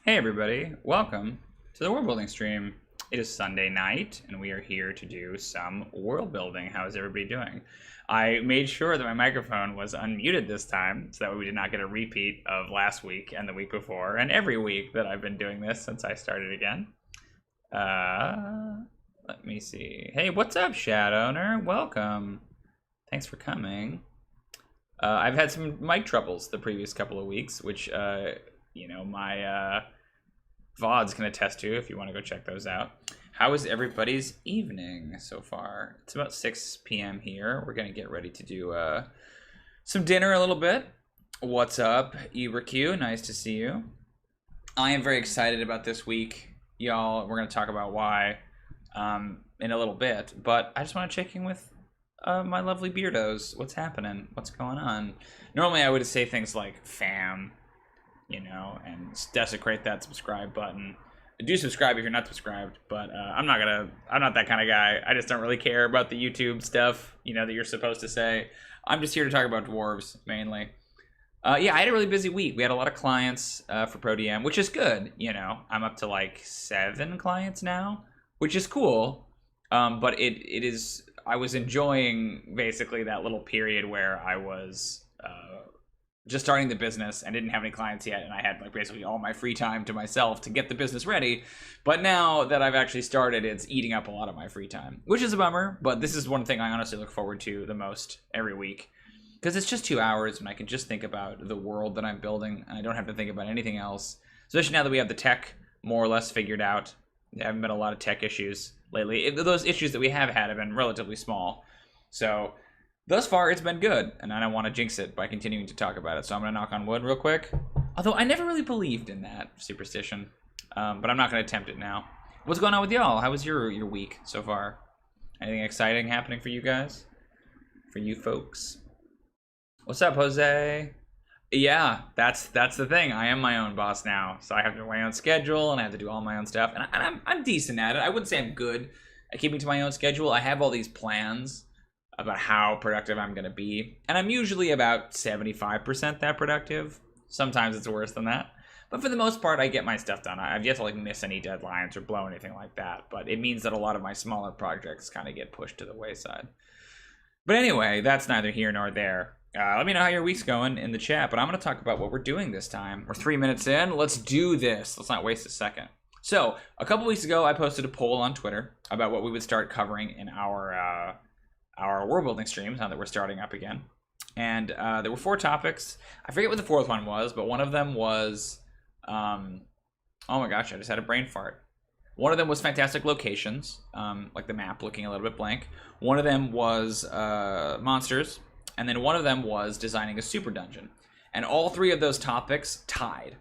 Hey everybody, welcome to the world building stream. It is Sunday night and we are here to do some world building. How is everybody doing? I made sure that my microphone was unmuted this time so that way we did not get a repeat of last week and the week before and every week that I've been doing this since I started again. Let me see. Hey, what's up, Shadowner? Welcome. Thanks for coming. I've had some mic troubles the previous couple of weeks, which, my VODs can attest to if you want to go check those out. How is everybody's evening so far? It's about 6 p.m. here. We're going to get ready to do some dinner a little bit. What's up, EberQ? Nice to see you. I am very excited about this week, y'all. We're going to talk about why in a little bit, but I just want to check in with my lovely beardos. What's happening? What's going on? Normally I would say things like fam, and desecrate that subscribe button. Do subscribe if you're not subscribed, but I'm not that kind of guy. I just don't really care about the YouTube stuff, that you're supposed to say. I'm just here to talk about dwarves, mainly. Yeah, I had a really busy week. We had a lot of clients for ProDM, which is good, I'm up to like 7 clients now, which is cool. But it is, I was enjoying basically that little period where I was just starting the business and didn't have any clients yet, and I had like basically all my free time to myself to get the business ready. But now that I've actually started, it's eating up a lot of my free time, which is a bummer. But this is one thing I honestly look forward to the most every week, because it's just 2 hours and I can just think about the world that I'm building and I don't have to think about anything else, especially now that we have the tech more or less figured out. There haven't been a lot of tech issues lately. Those issues that we have had have been relatively small, so thus far, it's been good, and I don't want to jinx it by continuing to talk about it, so I'm going to knock on wood real quick. Although I never really believed in that superstition, but I'm not going to attempt it now. What's going on with y'all? How was your week so far? Anything exciting happening for you guys? For you folks? What's up, Jose? Yeah, that's the thing. I am my own boss now, so I have to do my own schedule, and I have to do all my own stuff, and I'm decent at it. I wouldn't say I'm good at keeping to my own schedule. I have all these plans about how productive I'm going to be, and I'm usually about 75% that productive. Sometimes it's worse than that, but for the most part I get my stuff done. I've yet to like miss any deadlines or blow anything like that, but it means that a lot of my smaller projects kind of get pushed to the wayside. But anyway, that's neither here nor there. Let me know how your week's going in the chat, but I'm going to talk about what we're doing this time. We're 3 minutes in. Let's do this. Let's not waste a second. So a couple weeks ago I posted a poll on Twitter about what we would start covering in our world building streams now that we're starting up again, and there were 4 topics. I forget what the 4th one was, but one of them was oh my gosh, I just had a brain fart. One of them was fantastic locations, like the map looking a little bit blank. One of them was monsters, and then one of them was designing a super dungeon, and all 3 of those topics tied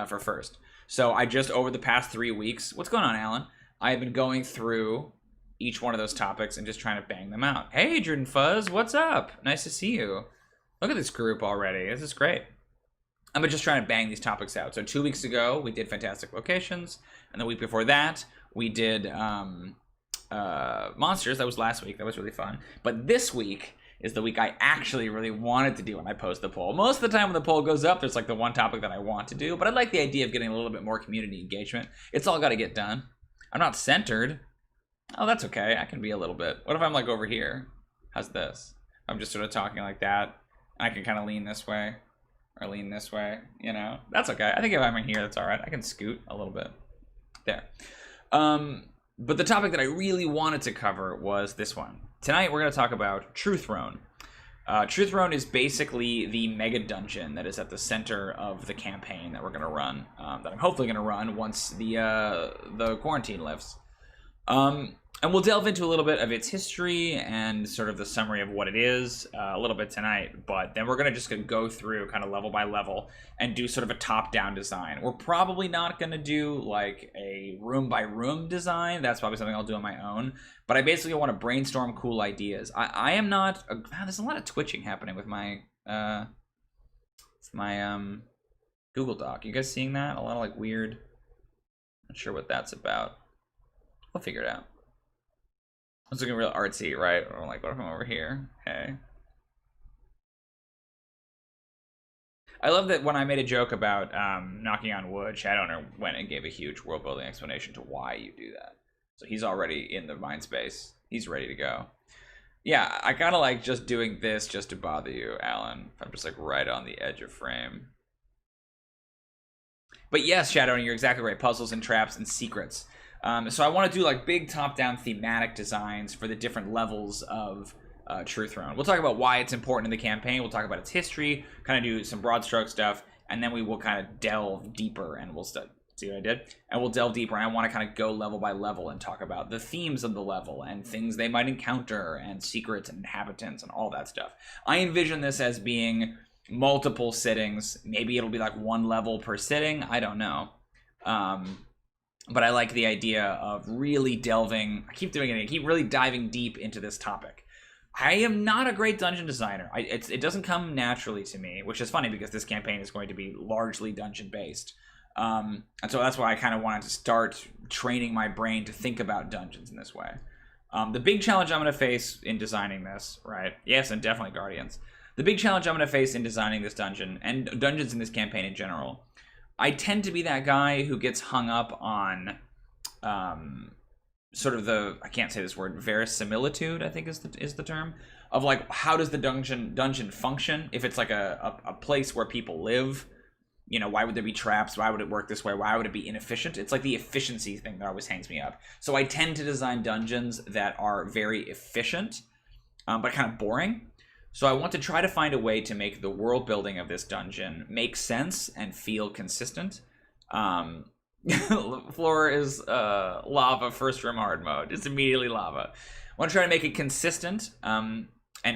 for first. So I just, over the past 3 weeks, what's going on, Alan? I've been going through each one of those topics and just trying to bang them out. Hey, Jordan Fuzz, what's up? Nice to see you. Look at this group already. This is great. I'm just trying to bang these topics out. So 2 weeks ago, we did fantastic locations, and the week before that, we did monsters. That was last week. That was really fun. But this week is the week I actually really wanted to do when I post the poll. Most of the time when the poll goes up, there's like the one topic that I want to do, but I like the idea of getting a little bit more community engagement. It's all got to get done. I'm not centered. Oh, that's okay. I can be a little bit. What if I'm like over here? How's this? I'm just sort of talking like that. I can kind of lean this way or lean this way, That's okay. I think if I'm in here, that's all right. I can scoot a little bit. There. But the topic that I really wanted to cover was this one. Tonight, we're going to talk about Truethrone. Truethrone is basically the mega dungeon that is at the center of the campaign that we're going to run, that I'm hopefully going to run once the quarantine lifts. And we'll delve into a little bit of its history and sort of the summary of what it is a little bit tonight, but then we're going to just go through kind of level by level and do sort of a top-down design. We're probably not going to do like a room-by-room design. That's probably something I'll do on my own, but I basically want to brainstorm cool ideas. I am not... wow, there's a lot of twitching happening with my Google Doc. You guys seeing that? A lot of like weird... Not sure what that's about. We'll figure it out. It's looking real artsy, right? I'm like, what if I'm over here? Hey. I love that when I made a joke about knocking on wood, Shadowrunner went and gave a huge world building explanation to why you do that. So he's already in the mind space. He's ready to go. Yeah, I kind of like just doing this just to bother you, Alan. I'm just like right on the edge of frame. But yes, Shadowrunner, you're exactly right. Puzzles and traps and secrets. So I want to do like big top-down thematic designs for the different levels of Truethrone. We'll talk about why it's important in the campaign. We'll talk about its history, kind of do some broad stroke stuff, and then we will kind of delve deeper, and we'll see what I did? And we'll delve deeper, and I want to kind of go level by level and talk about the themes of the level and things they might encounter and secrets and inhabitants and all that stuff. I envision this as being multiple sittings. Maybe it'll be like one level per sitting. I don't know. But I like the idea of really delving. I keep doing it. I keep really diving deep into this topic. I am not a great dungeon designer. It doesn't come naturally to me, which is funny because this campaign is going to be largely dungeon based. And so that's why I kind of wanted to start training my brain to think about dungeons in this way. The big challenge I'm going to face in designing this, right? Yes, and definitely Guardians. The big challenge I'm going to face in designing this dungeon, and dungeons in this campaign in general, I tend to be that guy who gets hung up on sort of the, I can't say this word, verisimilitude, I think is the term, of like, how does the dungeon function? If it's like a place where people live, you know, why would there be traps? Why would it work this way? Why would it be inefficient? It's like the efficiency thing that always hangs me up. So I tend to design dungeons that are very efficient, but kind of boring. So I want to try to find a way to make the world building of this dungeon make sense and feel consistent. Floor is lava, first room hard mode. It's immediately lava. I want to try to make it consistent and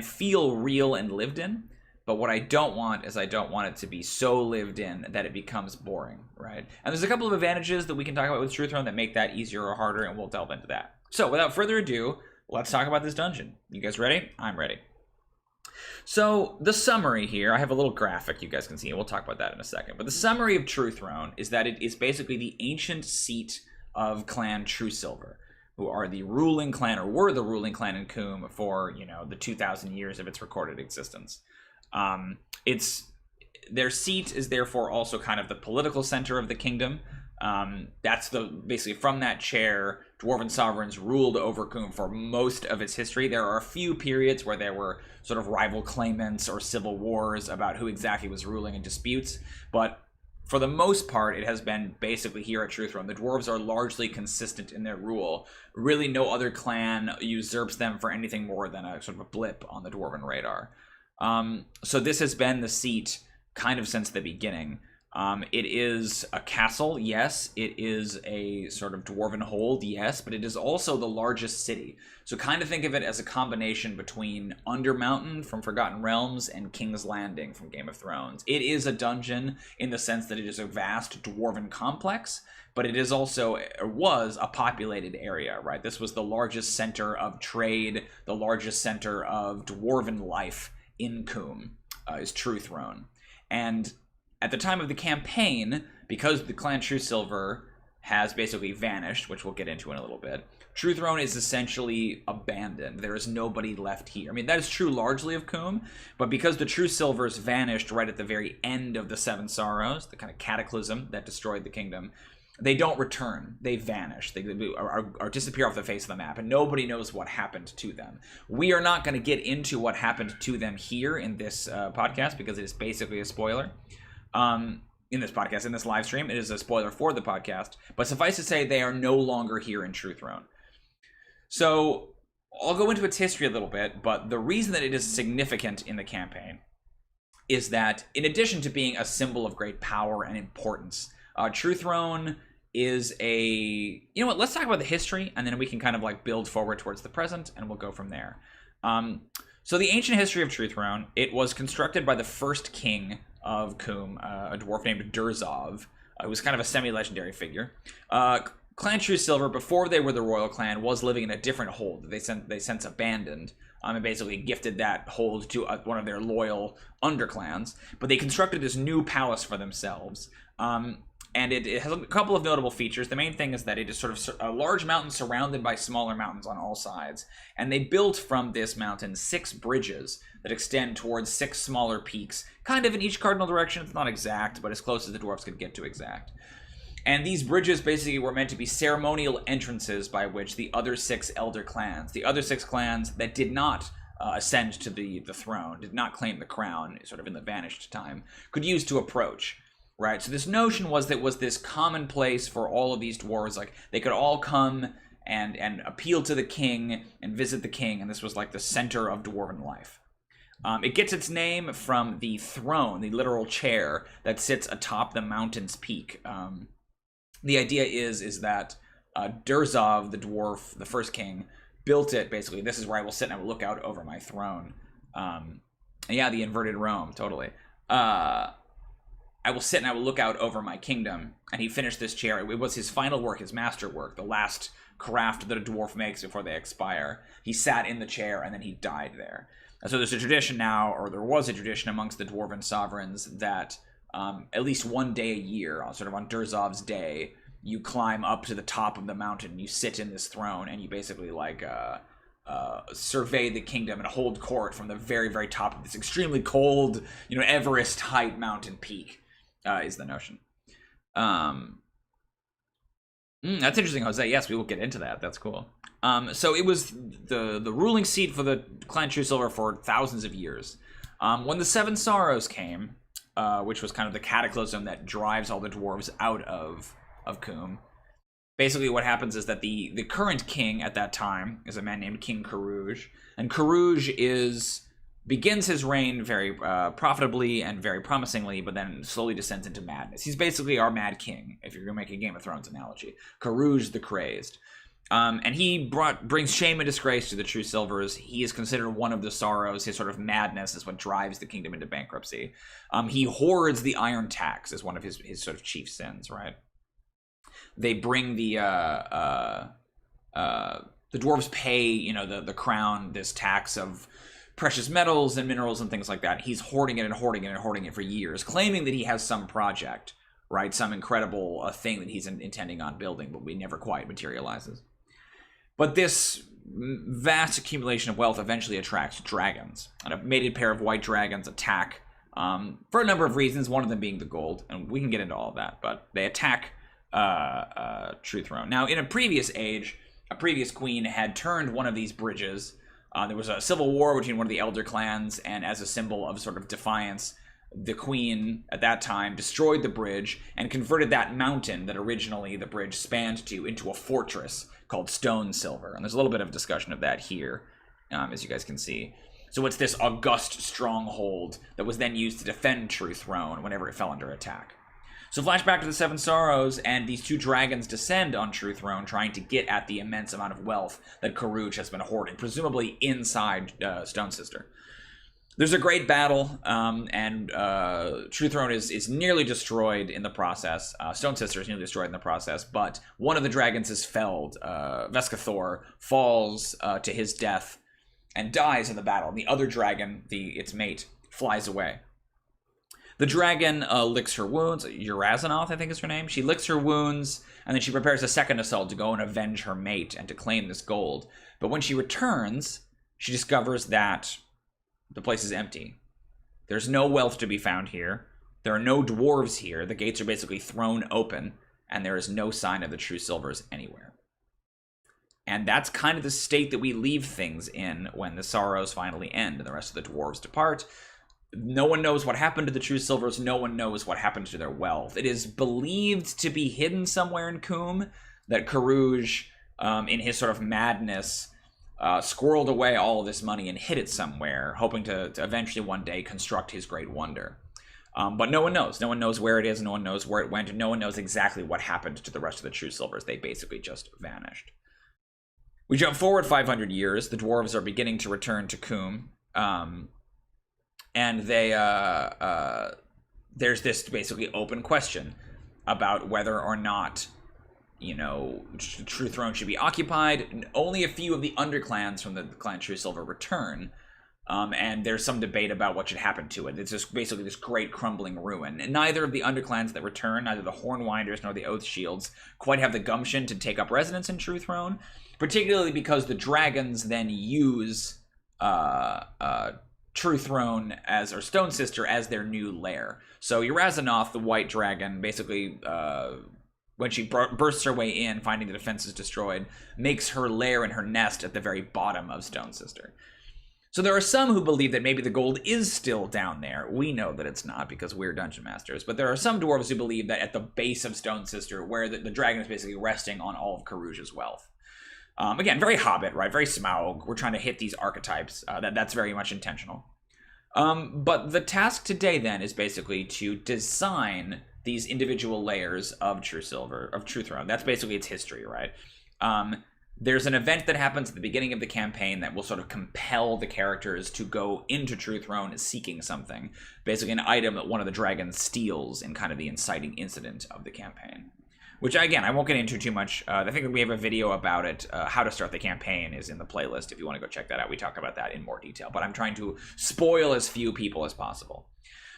feel real and lived in. But what I don't want is I don't want it to be so lived in that it becomes boring, right? And there's a couple of advantages that we can talk about with Truethrone that make that easier or harder, and we'll delve into that. So without further ado, let's talk about this dungeon. You guys ready? I'm ready. So the summary here, I have a little graphic you guys can see, and we'll talk about that in a second. But the summary of Truethrone is that it is basically the ancient seat of Clan Truesilver, who are the ruling clan, or were the ruling clan in Coombe for, you know, the 2,000 years of its recorded existence. Their seat is therefore also kind of the political center of the kingdom. That's basically from that chair, dwarven sovereigns ruled over Coombe for most of its history. There are a few periods where there were sort of rival claimants or civil wars about who exactly was ruling and disputes, but for the most part, it has been basically here at Truethrone. The dwarves are largely consistent in their rule. Really, no other clan usurps them for anything more than a sort of a blip on the dwarven radar. So this has been the seat kind of since the beginning. It is a castle, yes. It is a sort of dwarven hold, yes, but it is also the largest city. So kind of think of it as a combination between Undermountain from Forgotten Realms and King's Landing from Game of Thrones. It is a dungeon in the sense that it is a vast dwarven complex, but it is also, or was, a populated area, right? This was the largest center of trade, the largest center of dwarven life in Coombe, is Truethrone. And at the time of the campaign, because the clan Truesilver has basically vanished, which we'll get into in a little bit, Truethrone is essentially abandoned. There is nobody left here. I mean, that is true largely of Coombe, but because the Truesilvers vanished right at the very end of the Seven Sorrows, the kind of cataclysm that destroyed the kingdom, they don't return. They vanish. They are disappear off the face of the map, and nobody knows what happened to them. We are not going to get into what happened to them here in this podcast because it is basically a spoiler. In this podcast, in this live stream, it is a spoiler for the podcast, but suffice to say they are no longer here in Truethrone. So I'll go into its history a little bit, but the reason that it is significant in the campaign is that in addition to being a symbol of great power and importance, Truethrone is a, you know what, let's talk about the history and then we can kind of like build forward towards the present and we'll go from there. So the ancient history of Truethrone, it was constructed by the first king of Coombe, a dwarf named Durzov. It was kind of a semi-legendary figure. Clan Truesilver, before they were the royal clan, was living in a different hold that they since abandoned, and basically gifted that hold to one of their loyal underclans. But they constructed this new palace for themselves. And it has a couple of notable features. The main thing is that it is sort of a large mountain surrounded by smaller mountains on all sides. And they built from this mountain 6 bridges that extend towards 6 smaller peaks, kind of in each cardinal direction. It's not exact, but as close as the dwarves could get to exact. And these bridges basically were meant to be ceremonial entrances by which the other 6 elder clans, the other 6 clans that did not ascend to the throne, did not claim the crown, sort of in the vanished time, could use to approach, right? So this notion was that was this common place for all of these dwarves, like they could all come and appeal to the king and visit the king, and this was like the center of dwarven life. It gets its name from the throne, the literal chair that sits atop the mountain's peak. The idea is that Durzov, the dwarf, the first king, built it basically. This is where I will sit and I will look out over my throne. Yeah, the inverted Rome, totally. I will sit and I will look out over my kingdom. And he finished this chair. It was his final work, his masterwork, the last craft that a dwarf makes before they expire. He sat in the chair and then he died there. And so there's a tradition now, or there was a tradition amongst the dwarven sovereigns that at least one day a year, sort of on Durzov's day, you climb up to the top of the mountain, you sit in this throne, and you basically like survey the kingdom and hold court from the very, very top of this extremely cold, Everest height mountain peak, is the notion. That's interesting, Jose. Yes, we will get into that. That's cool. So it was the ruling seat for the Clan Truesilver for thousands of years. When the Seven Sorrows came, which was kind of the cataclysm that drives all the dwarves out of Coombe. Basically what happens is that the current king at that time is a man named King Carouge, and Carouge begins his reign very profitably and very promisingly, but then slowly descends into madness. He's basically our Mad King, if you're going to make a Game of Thrones analogy. Carouge the Crazed. And he brings shame and disgrace to the True Silvers. He is considered one of the sorrows. His sort of madness is what drives the kingdom into bankruptcy. He hoards the iron tax as one of his sort of chief sins, right? They bring the dwarves pay, the crown this tax of precious metals and minerals and things like that. He's hoarding it and hoarding it and hoarding it for years, claiming that he has some project, right? Some incredible thing that he's intending on building, but we never quite materializes. But this vast accumulation of wealth eventually attracts dragons. And a mated pair of white dragons attack for a number of reasons, one of them being the gold. And we can get into all of that, but they attack Truethrone. Now, in a previous age, a previous queen had turned one of these bridges. There was a civil war between one of the elder clans, and as a symbol of sort of defiance, the queen at that time destroyed the bridge and converted that mountain that originally the bridge spanned to into a fortress called Stone Silver. And there's a little bit of discussion of that here, as you guys can see. So it's this august stronghold that was then used to defend Truethrone whenever it fell under attack. So flashback to the Seven Sorrows, and these 2 dragons descend on Truethrone, trying to get at the immense amount of wealth that Carouge has been hoarding, presumably inside Stone Sister. There's a great battle, and Truethrone is nearly destroyed in the process. Stone Sister is nearly destroyed in the process, but one of the dragons is felled. Vescathor falls to his death and dies in the battle. And the other dragon, its mate, flies away. The dragon licks her wounds. Urazanoth, I think is her name. She licks her wounds, and then she prepares a second assault to go and avenge her mate and to claim this gold. But when she returns, she discovers that the place is empty. There's no wealth to be found here. There are no dwarves here. The gates are basically thrown open, and there is no sign of the True Silvers anywhere. And that's kind of the state that we leave things in when the sorrows finally end and the rest of the dwarves depart. No one knows what happened to the True Silvers. No one knows what happened to their wealth. It is believed to be hidden somewhere in Coombe, that Carouge, in his sort of madness, squirreled away all of this money and hid it somewhere, hoping to eventually one day construct his great wonder. But no one knows. No one knows where it is. No one knows where it went. And no one knows exactly what happened to the rest of the True Silvers. They basically just vanished. We jump forward 500 years. The dwarves are beginning to return to Coombe. And they there's this basically open question about whether or not, Truethrone should be occupied. Only a few of the underclans from the clan Truesilver return. And there's some debate about what should happen to it. It's just basically this great crumbling ruin. And neither of the underclans that return, neither the Hornwinders nor the Oathshields, quite have the gumption to take up residence in Truethrone, particularly because the dragons then use Truethrone or Stone Sister as their new lair. So Urazonoth, the white dragon, basically, when she bursts her way in, finding the defenses destroyed, makes her lair and her nest at the very bottom of Stone Sister. So there are some who believe that maybe the gold is still down there. We know that it's not because we're dungeon masters. But there are some dwarves who believe that at the base of Stone Sister, where the dragon is basically resting on all of Karuj's wealth. Again, very Hobbit, right? Very Smaug. We're trying to hit these archetypes. That's very much intentional. But the task today then is basically to design these individual layers of Truethrone. That's basically its history, right? There's an event that happens at the beginning of the campaign that will sort of compel the characters to go into Truethrone seeking something. Basically an item that one of the dragons steals in kind of the inciting incident of the campaign. Which, again, I won't get into too much. I think we have a video about it. How to start the campaign is in the playlist if you want to go check that out. We talk about that in more detail. But I'm trying to spoil as few people as possible.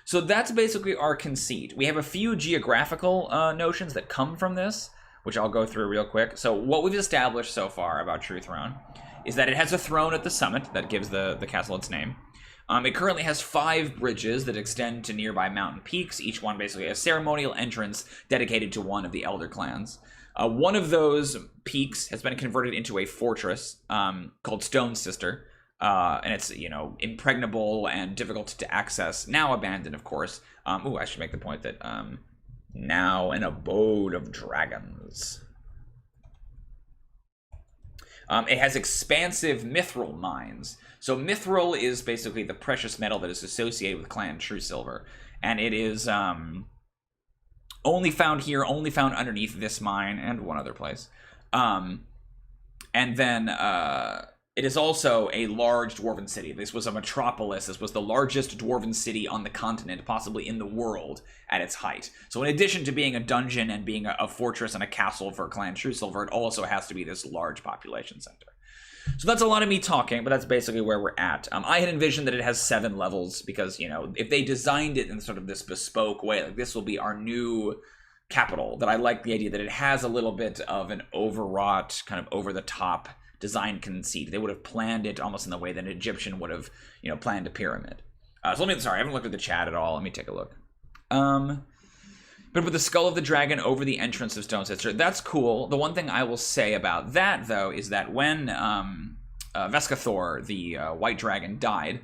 So that's basically our conceit. We have a few geographical notions that come from this, which I'll go through real quick. So what we've established so far about Truethrone is that it has a throne at the summit that gives the castle its name. It currently has 5 bridges that extend to nearby mountain peaks, each one basically a ceremonial entrance dedicated to one of the elder clans. One of those peaks has been converted into a fortress called Stone Sister, and it's, impregnable and difficult to access, now abandoned, of course. I should make the point that now an abode of dragons. It has expansive mithril mines. So mithril is basically the precious metal that is associated with Clan Truesilver. And it is only found here, only found underneath this mine and one other place. And then it is also a large dwarven city. This was a metropolis. This was the largest dwarven city on the continent, possibly in the world, at its height. So in addition to being a dungeon and being a fortress and a castle for Clan Truesilver, it also has to be this large population center. So that's a lot of me talking, but that's basically where we're at. I had envisioned that it has 7 levels because, if they designed it in sort of this bespoke way, like this will be our new capital, that I like the idea that it has a little bit of an overwrought, kind of over-the-top design conceit. They would have planned it almost in the way that an Egyptian would have, planned a pyramid. I haven't looked at the chat at all. Let me take a look. But with the skull of the dragon over the entrance of Stone Sister, that's cool. The one thing I will say about that, though, is that when Vescathor, the white dragon, died,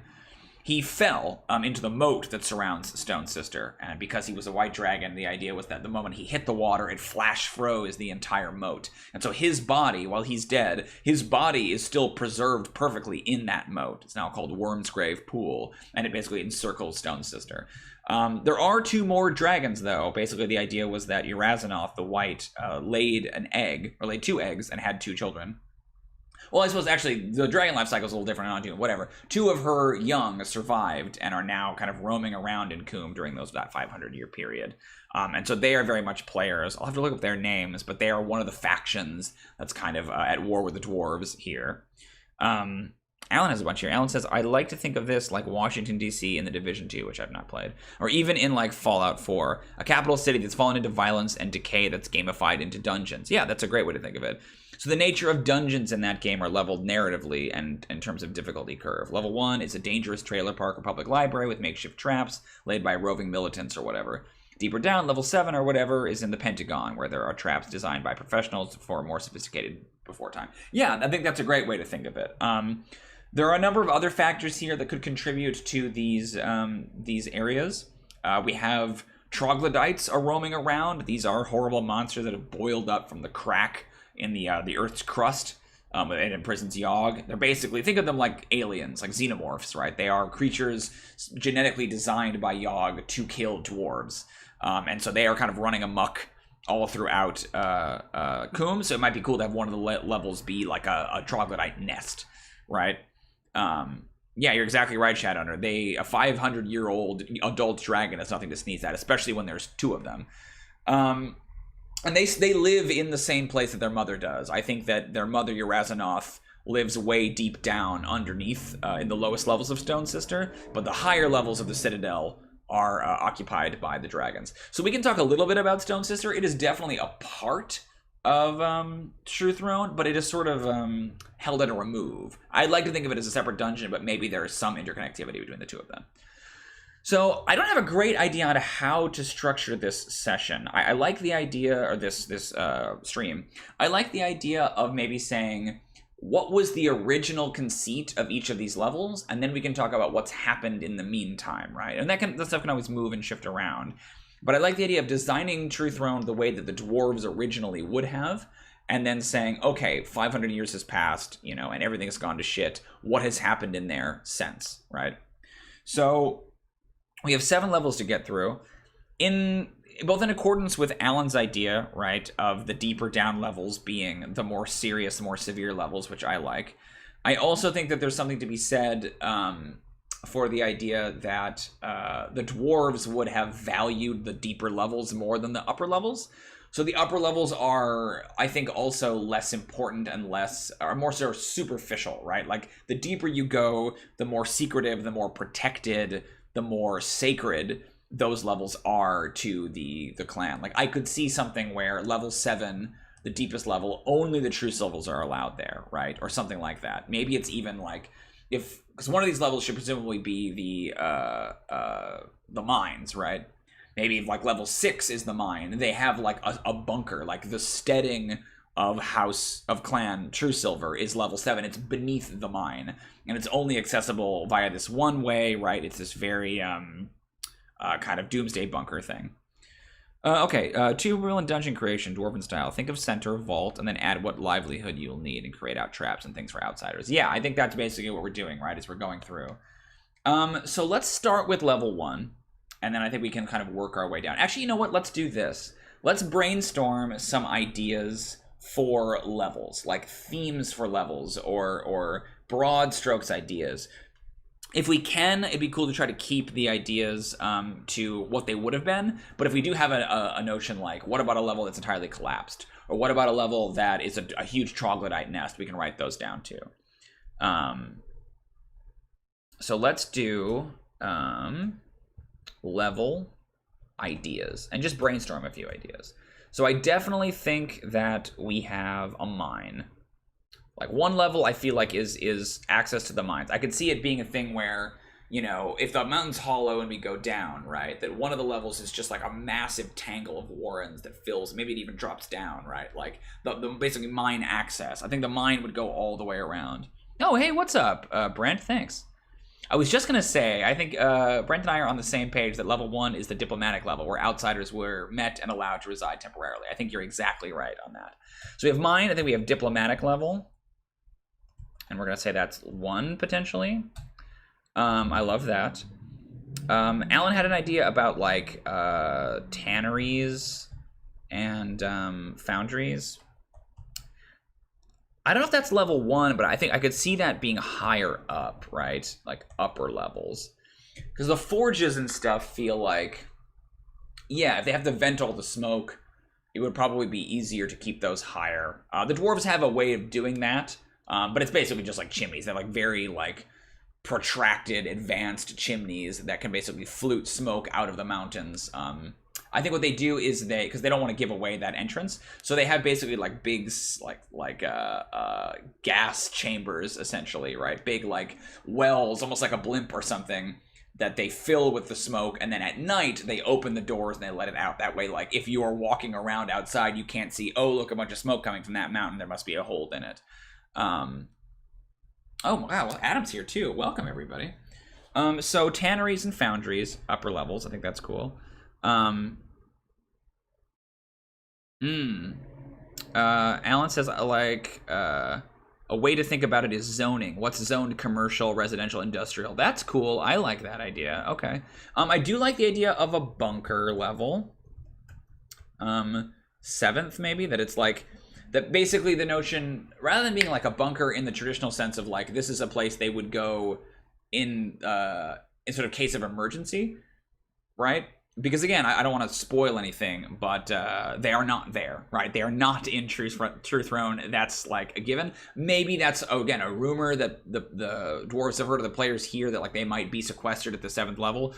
he fell into the moat that surrounds Stone Sister. And because he was a white dragon, the idea was that the moment he hit the water, it flash froze the entire moat. And so his body, while he's dead, his body is still preserved perfectly in that moat. It's now called Wormsgrave Pool, and it basically encircles Stone Sister. There are 2 more dragons, though. Basically, the idea was that Urazonoth, the white, laid 2 eggs, and had 2 children. Well, I suppose, actually, the dragon life cycle is a little different on Doom, whatever. 2 of her young survived and are now kind of roaming around in Coombe during that 500-year period. And so they are very much players. I'll have to look up their names, but they are one of the factions that's kind of at war with the dwarves here. Alan has a bunch here. Alan says, I like to think of this like Washington, D.C. in The Division 2, which I've not played. Or even in like Fallout 4, a capital city that's fallen into violence and decay that's gamified into dungeons. Yeah, that's a great way to think of it. So the nature of dungeons in that game are leveled narratively and in terms of difficulty curve. Level 1 is a dangerous trailer park or public library with makeshift traps laid by roving militants or whatever. Deeper down, level 7 or whatever is in the Pentagon, where there are traps designed by professionals for more sophisticated before time. Yeah, I think that's a great way to think of it. There are a number of other factors here that could contribute to these areas. We have troglodytes are roaming around. These are horrible monsters that have boiled up from the crack in the Earth's crust and imprisons Yogg. They're basically, think of them like aliens, like xenomorphs, right? They are creatures genetically designed by Yogg to kill dwarves. And so they are kind of running amok all throughout Coombe. So it might be cool to have one of the levels be like a troglodyte nest, right? Yeah, you're exactly right, Shadowrunner. A 500-year-old adult dragon is nothing to sneeze at, especially when there's 2 of them. And they live in the same place that their mother does. I think that their mother, Urazonoth, lives way deep down underneath in the lowest levels of Stone Sister, but the higher levels of the Citadel are occupied by the dragons. So we can talk a little bit about Stone Sister. It is definitely a part of Truethrone, but it is sort of held at a remove. I'd like to think of it as a separate dungeon, but maybe there is some interconnectivity between the two of them. So I don't have a great idea on how to structure this session. I like the idea, or this stream. I like the idea of maybe saying, what was the original conceit of each of these levels? And then we can talk about what's happened in the meantime, right? And that stuff can always move and shift around. But I like the idea of designing Truethrone the way that the dwarves originally would have, and then saying, okay, 500 years has passed, you know, and everything has gone to shit. What has happened in there since, right? So we have 7 levels to get through, both in accordance with Alan's idea, right, of the deeper down levels being the more serious, more severe levels, which I like. I also think that there's something to be said for the idea that the dwarves would have valued the deeper levels more than the upper levels. So the upper levels are, I think, also less important and more sort of superficial, right? Like, the deeper you go, the more secretive, the more protected, the more sacred those levels are to the clan. Like, I could see something where level 7, the deepest level, only the true silvers are allowed there, right? Or something like that. Maybe it's even like, because one of these levels should presumably be the mines, right? Maybe like level 6 is the mine. They have like a bunker, like the steading of clan True Silver is level 7. It's beneath the mine, and it's only accessible via this one way, right? It's this very kind of doomsday bunker thing. Okay, 2 rule and dungeon creation, dwarven style. Think of center, vault, and then add what livelihood you'll need and create out traps and things for outsiders. Yeah, I think that's basically what we're doing, right, as we're going through. So let's start with level 1, and then I think we can kind of work our way down. Actually, you know what? Let's do this. Let's brainstorm some ideas for levels, like themes for levels, or broad strokes ideas. If we can, it'd be cool to try to keep the ideas to what they would have been. But if we do have a notion like, what about a level that's entirely collapsed? Or what about a level that is a huge troglodyte nest? We can write those down too. So let's do level ideas and just brainstorm a few ideas. So I definitely think that we have a mine. Like, one level I feel like is access to the mines. I could see it being a thing where, you know, if the mountain's hollow and we go down, right, that one of the levels is just like a massive tangle of warrens that fills, maybe it even drops down, right? Like, the basically mine access. I think the mine would go all the way around. Oh, hey, what's up, Brent? Thanks. I was just going to say, I think Brent and I are on the same page that level 1 is the diplomatic level, where outsiders were met and allowed to reside temporarily. I think you're exactly right on that. So we have mine, I think we have diplomatic level. And we're going to say that's 1, potentially. I love that. Alan had an idea about, like, tanneries and foundries. I don't know if that's level 1, but I think I could see that being higher up, right? Like, upper levels. Because the forges and stuff feel like, yeah, if they have to vent all the smoke, it would probably be easier to keep those higher. The dwarves have a way of doing that. But it's basically just like chimneys. They're like very like protracted, advanced chimneys that can basically flute smoke out of the mountains. I think what they do is because they don't want to give away that entrance, so they have basically like big gas chambers, essentially, right? Big like wells, almost like a blimp or something, that they fill with the smoke, and then at night they open the doors and they let it out. That way, like, if you are walking around outside, you can't see, oh, look, a bunch of smoke coming from that mountain, there must be a hole in it. Oh wow, well, Adam's here too. Welcome, everybody. So tanneries and foundries, upper levels. I think that's cool. Alan says, like, a way to think about it is zoning. What's zoned commercial, residential, industrial? That's cool. I like that idea. Okay. I do like the idea of a bunker level. 7th, maybe, that it's like, that basically the notion, rather than being like a bunker in the traditional sense of like, this is a place they would go in sort of case of emergency, right? because again, I don't want to spoil anything, but they are not there, right? They are not in Truethrone. That's like a given. Maybe that's, again, a rumor that the dwarves have heard of the players here that like they might be sequestered at the 7th level.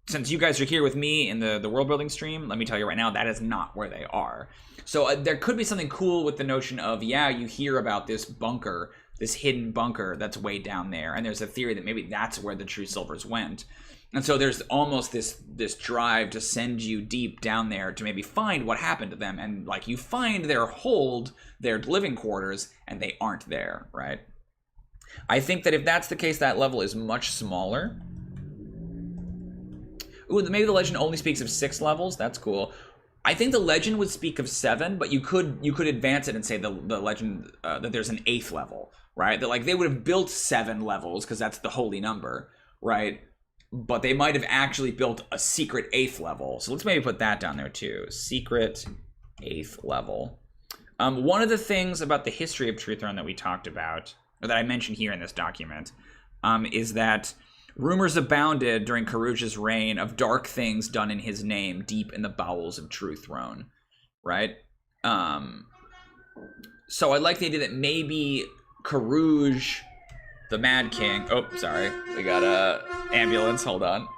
Since you guys are here with me in the world building stream, let me tell you right now, that is not where they are. So there could be something cool with the notion of, yeah, you hear about this bunker, this hidden bunker that's way down there, and there's a theory that maybe that's where the true silvers went. And so there's almost this drive to send you deep down there to maybe find what happened to them. And like you find their hold, their living quarters, and they aren't there, right? I think that if that's the case, that level is much smaller. Ooh, maybe the legend only speaks of 6 levels. That's cool. I think the legend would speak of 7, but you could advance it and say the legend that there's an 8th level, right? That like they would have built 7 levels because that's the holy number, right? But they might have actually built a secret 8th level. So let's maybe put that down there too. Secret 8th level. One of the things about the history of Truethrone that we talked about, or that I mentioned here in this document, is that rumors abounded during Karuj's reign of dark things done in his name deep in the bowels of Truethrone, right? So I like the idea that maybe Karuj, the Mad King... Oh, sorry. We got a ambulance. Hold on.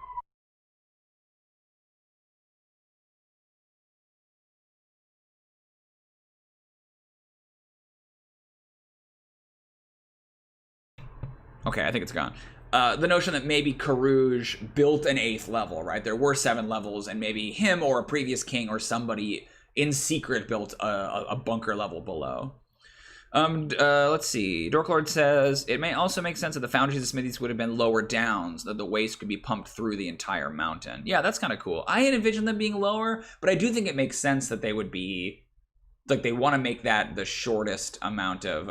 Okay, I think it's gone. The notion that maybe Karuj built an 8th level, right? There were 7 levels, and maybe him or a previous king or somebody in secret built a bunker level below. Let's see. Dorklord says, it may also make sense that the foundries and smithies would have been lower down so that the waste could be pumped through the entire mountain. Yeah, that's kind of cool. I had envisioned them being lower, but I do think it makes sense that they would be... Like, they want to make that the shortest amount of...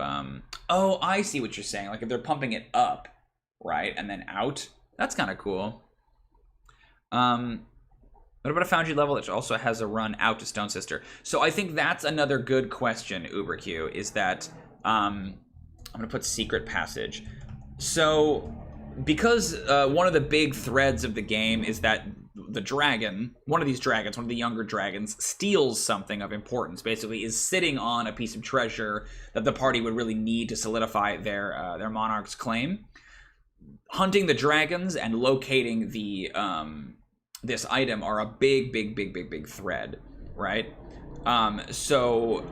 Oh, I see what you're saying. Like, if they're pumping it up, right, and then out, that's kind of cool. What about a foundry level that also has a run out to Stone Sister? So I think that's another good question, UberQ, is that, I'm going to put secret passage. So, because one of the big threads of the game is that the dragon, one of these dragons, one of the younger dragons, steals something of importance, basically is sitting on a piece of treasure that the party would really need to solidify their monarch's claim. Hunting the dragons and locating the... this item are a big thread, right? So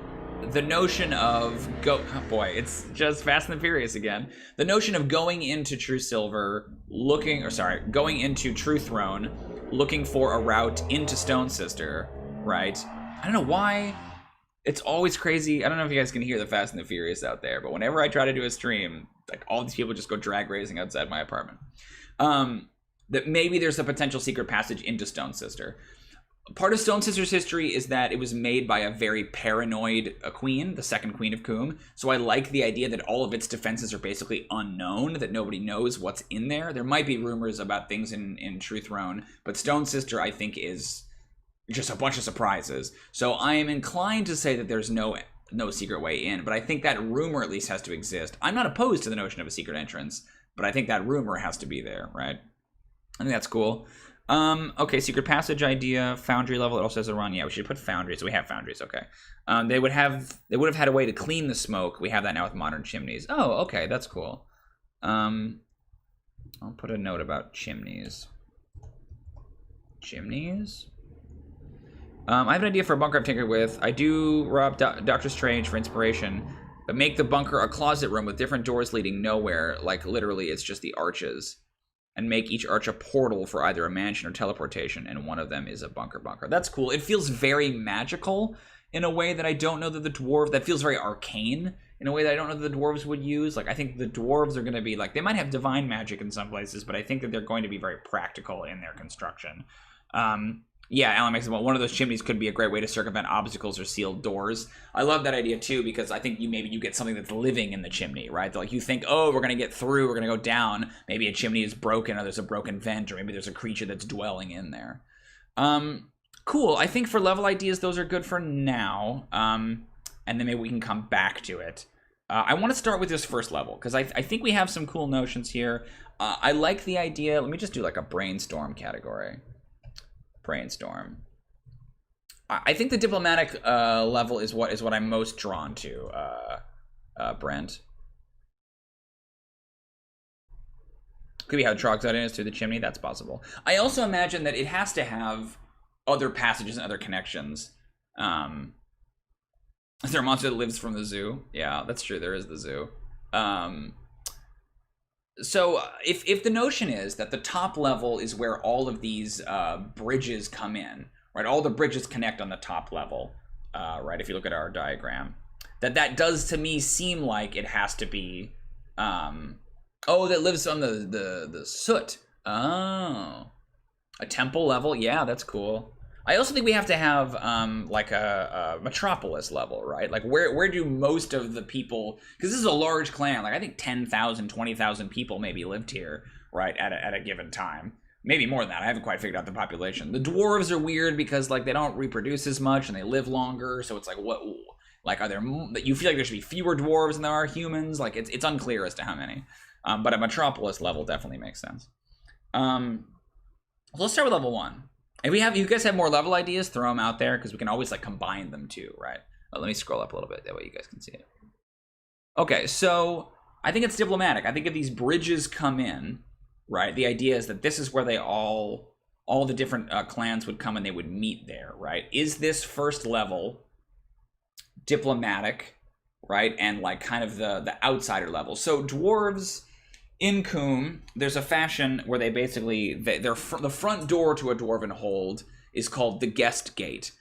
the notion of oh boy, it's just Fast and the Furious again. The notion of going into True Silver, going into Truethrone, looking for a route into Stone Sister, right? I don't know why. It's always crazy. I don't know if you guys can hear the Fast and the Furious out there, but whenever I try to do a stream, like all these people just go drag racing outside my apartment. That maybe there's a potential secret passage into Stone Sister. Part of Stone Sister's history is that it was made by a very paranoid queen, the second queen of Coombe. So I like the idea that all of its defenses are basically unknown, that nobody knows what's in there. There might be rumors about things in Truethrone, but Stone Sister, I think, is just a bunch of surprises. So I am inclined to say that there's no secret way in, but I think that rumor at least has to exist. I'm not opposed to the notion of a secret entrance, but I think that rumor has to be there, right? I think that's cool. Okay, secret passage idea, foundry level. It also has a run. Yeah, we should put foundries. We have foundries. Okay. They would have had a way to clean the smoke. We have that now with modern chimneys. Oh, okay, that's cool. I'll put a note about chimneys. Chimneys. I have an idea for a bunker I've tinkered with. I do rob Doctor Strange for inspiration, but make the bunker a closet room with different doors leading nowhere. Like literally, it's just the arches. And make each arch a portal for either a mansion or teleportation, and one of them is a bunker. That's cool. It feels very magical in a way that I don't know that that feels very arcane in a way that I don't know that the dwarves would use. Like, I think the dwarves are going to be, like, they might have divine magic in some places, but I think that they're going to be very practical in their construction. Yeah, Alan makes it well. One of those chimneys could be a great way to circumvent obstacles or sealed doors. I love that idea too, because I think maybe you get something that's living in the chimney, right? Like you think, oh, we're gonna get through, we're gonna go down. Maybe a chimney is broken, or there's a broken vent, or maybe there's a creature that's dwelling in there. Cool. I think for level ideas, those are good for now. And then maybe we can come back to it. I want to start with this first level because I think we have some cool notions here. I like the idea. Let me just do like a brainstorm category. Brainstorm. I think the diplomatic level is what I'm most drawn to, Brent. Could be how Trogzod is through the chimney. That's possible. I also imagine that it has to have other passages and other connections. Is there a monster that lives from the zoo? Yeah, that's true. There is the zoo. So if the notion is that the top level is where all of these bridges come in, right? All the bridges connect on the top level, right? If you look at our diagram, that does to me seem like it has to be. Oh, that lives on the soot. Oh, a temple level. Yeah, that's cool. I also think we have to have like a metropolis level, right? Like where do most of the people, because this is a large clan, like I think 10,000, 20,000 people maybe lived here, right, at a given time. Maybe more than that. I haven't quite figured out the population. The dwarves are weird because like they don't reproduce as much and they live longer, so it's like what, like are there, you feel like there should be fewer dwarves than there are humans? Like it's unclear as to how many. But a metropolis level definitely makes sense. Let's start with level 1. If you guys have more level ideas, throw them out there because we can always like combine them too, right? Let me scroll up a little bit, that way you guys can see it. Okay, so I think it's diplomatic. I think if these bridges come in, right, the idea is that this is where they all the different clans would come and they would meet there, right? Is this first level diplomatic, right, and like kind of the outsider level? So dwarves in Coombe, there's a fashion where they basically, the front door to a dwarven hold is called the guest gate.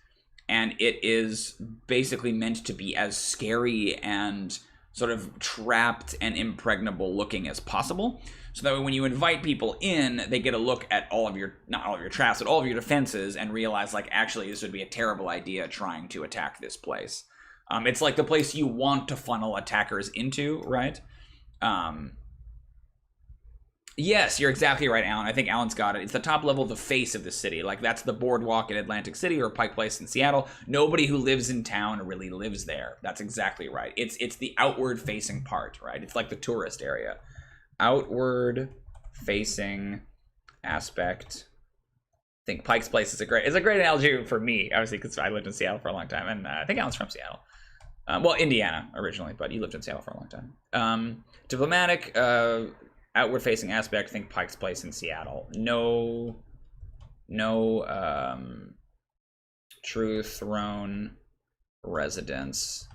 And it is basically meant to be as scary and sort of trapped and impregnable looking as possible. So that when you invite people in, they get a look at all of your, not all of your traps, but all of your defenses and realize like, actually, this would be a terrible idea trying to attack this place. It's like the place you want to funnel attackers into, right? Yes, you're exactly right, Alan. I think Alan's got it. It's the top level of the face of the city. Like, that's the boardwalk in Atlantic City or Pike Place in Seattle. Nobody who lives in town really lives there. That's exactly right. It's the outward-facing part, right? It's like the tourist area. Outward-facing aspect. I think Pike's Place is a great analogy for me, obviously, because I lived in Seattle for a long time, and I think Alan's from Seattle. Well, Indiana originally, but he lived in Seattle for a long time. Diplomatic, outward-facing aspect, think Pike's Place in Seattle. No Truethrone residents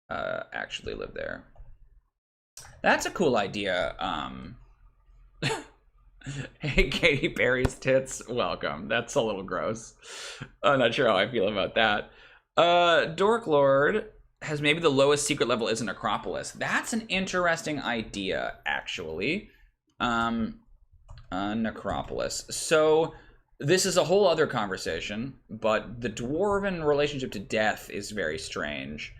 actually live there. That's a cool idea. Hey, Katy Perry's tits, welcome. That's a little gross. I'm not sure how I feel about that. Dork Lord has maybe the lowest secret level is an Acropolis. That's an interesting idea, actually. Necropolis. So this is a whole other conversation, but the dwarven relationship to death is very strange.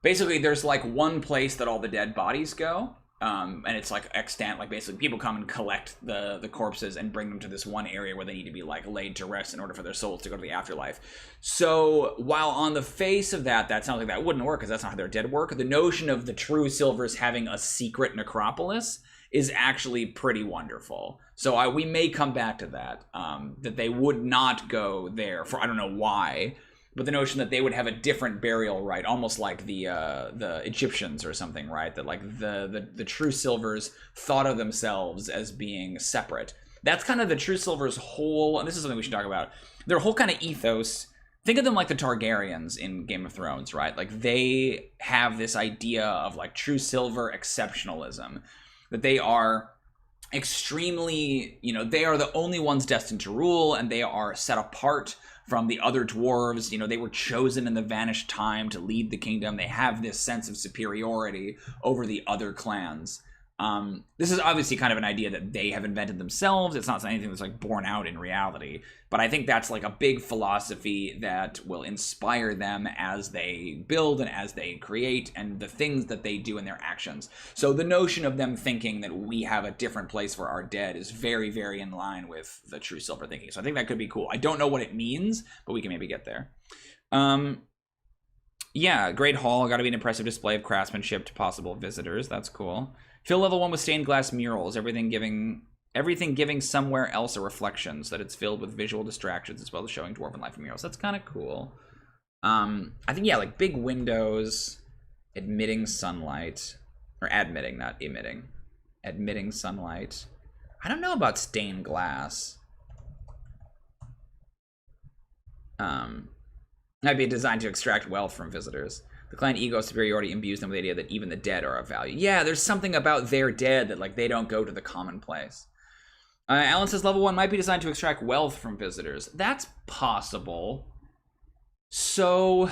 Basically, there's like one place that all the dead bodies go. And it's like extant, like basically people come and collect the corpses and bring them to this one area where they need to be like laid to rest in order for their souls to go to the afterlife. So while on the face of that sounds like that wouldn't work because that's not how their dead work, the notion of the true silvers having a secret necropolis is actually pretty wonderful. So we may come back to that, that they would not go there for, I don't know why, but the notion that they would have a different burial rite, almost like the Egyptians or something, right? That like the true silvers thought of themselves as being separate. That's kind of the true silvers' whole, and this is something we should talk about, their whole kind of ethos. Think of them like the Targaryens in Game of Thrones, right? Like they have this idea of like true silver exceptionalism, that they are extremely, they are the only ones destined to rule, and they are set apart from the other dwarves. They were chosen in the vanished time to lead the kingdom. They have this sense of superiority over the other clans. This is obviously kind of an idea that they have invented themselves. It's not anything that's like born out in reality, but I think that's like a big philosophy that will inspire them as they build and as they create and the things that they do in their actions. So the notion of them thinking that we have a different place for our dead is very, very in line with the true silver thinking. So I think that could be cool. I don't know what it means, but we can maybe get there. Yeah, Great Hall, got to be an impressive display of craftsmanship to possible visitors. That's cool. Fill level 1 with stained glass murals, everything Everything giving somewhere else a reflection so that it's filled with visual distractions as well as showing dwarven life and murals. That's kind of cool. I think, yeah, like big windows, admitting sunlight. Or admitting, not emitting. Admitting sunlight. I don't know about stained glass. Might be designed to extract wealth from visitors. The client ego superiority imbues them with the idea that even the dead are of value. Yeah, there's something about their dead that, like, they don't go to the commonplace. Alan says level 1 might be designed to extract wealth from visitors. That's possible. So,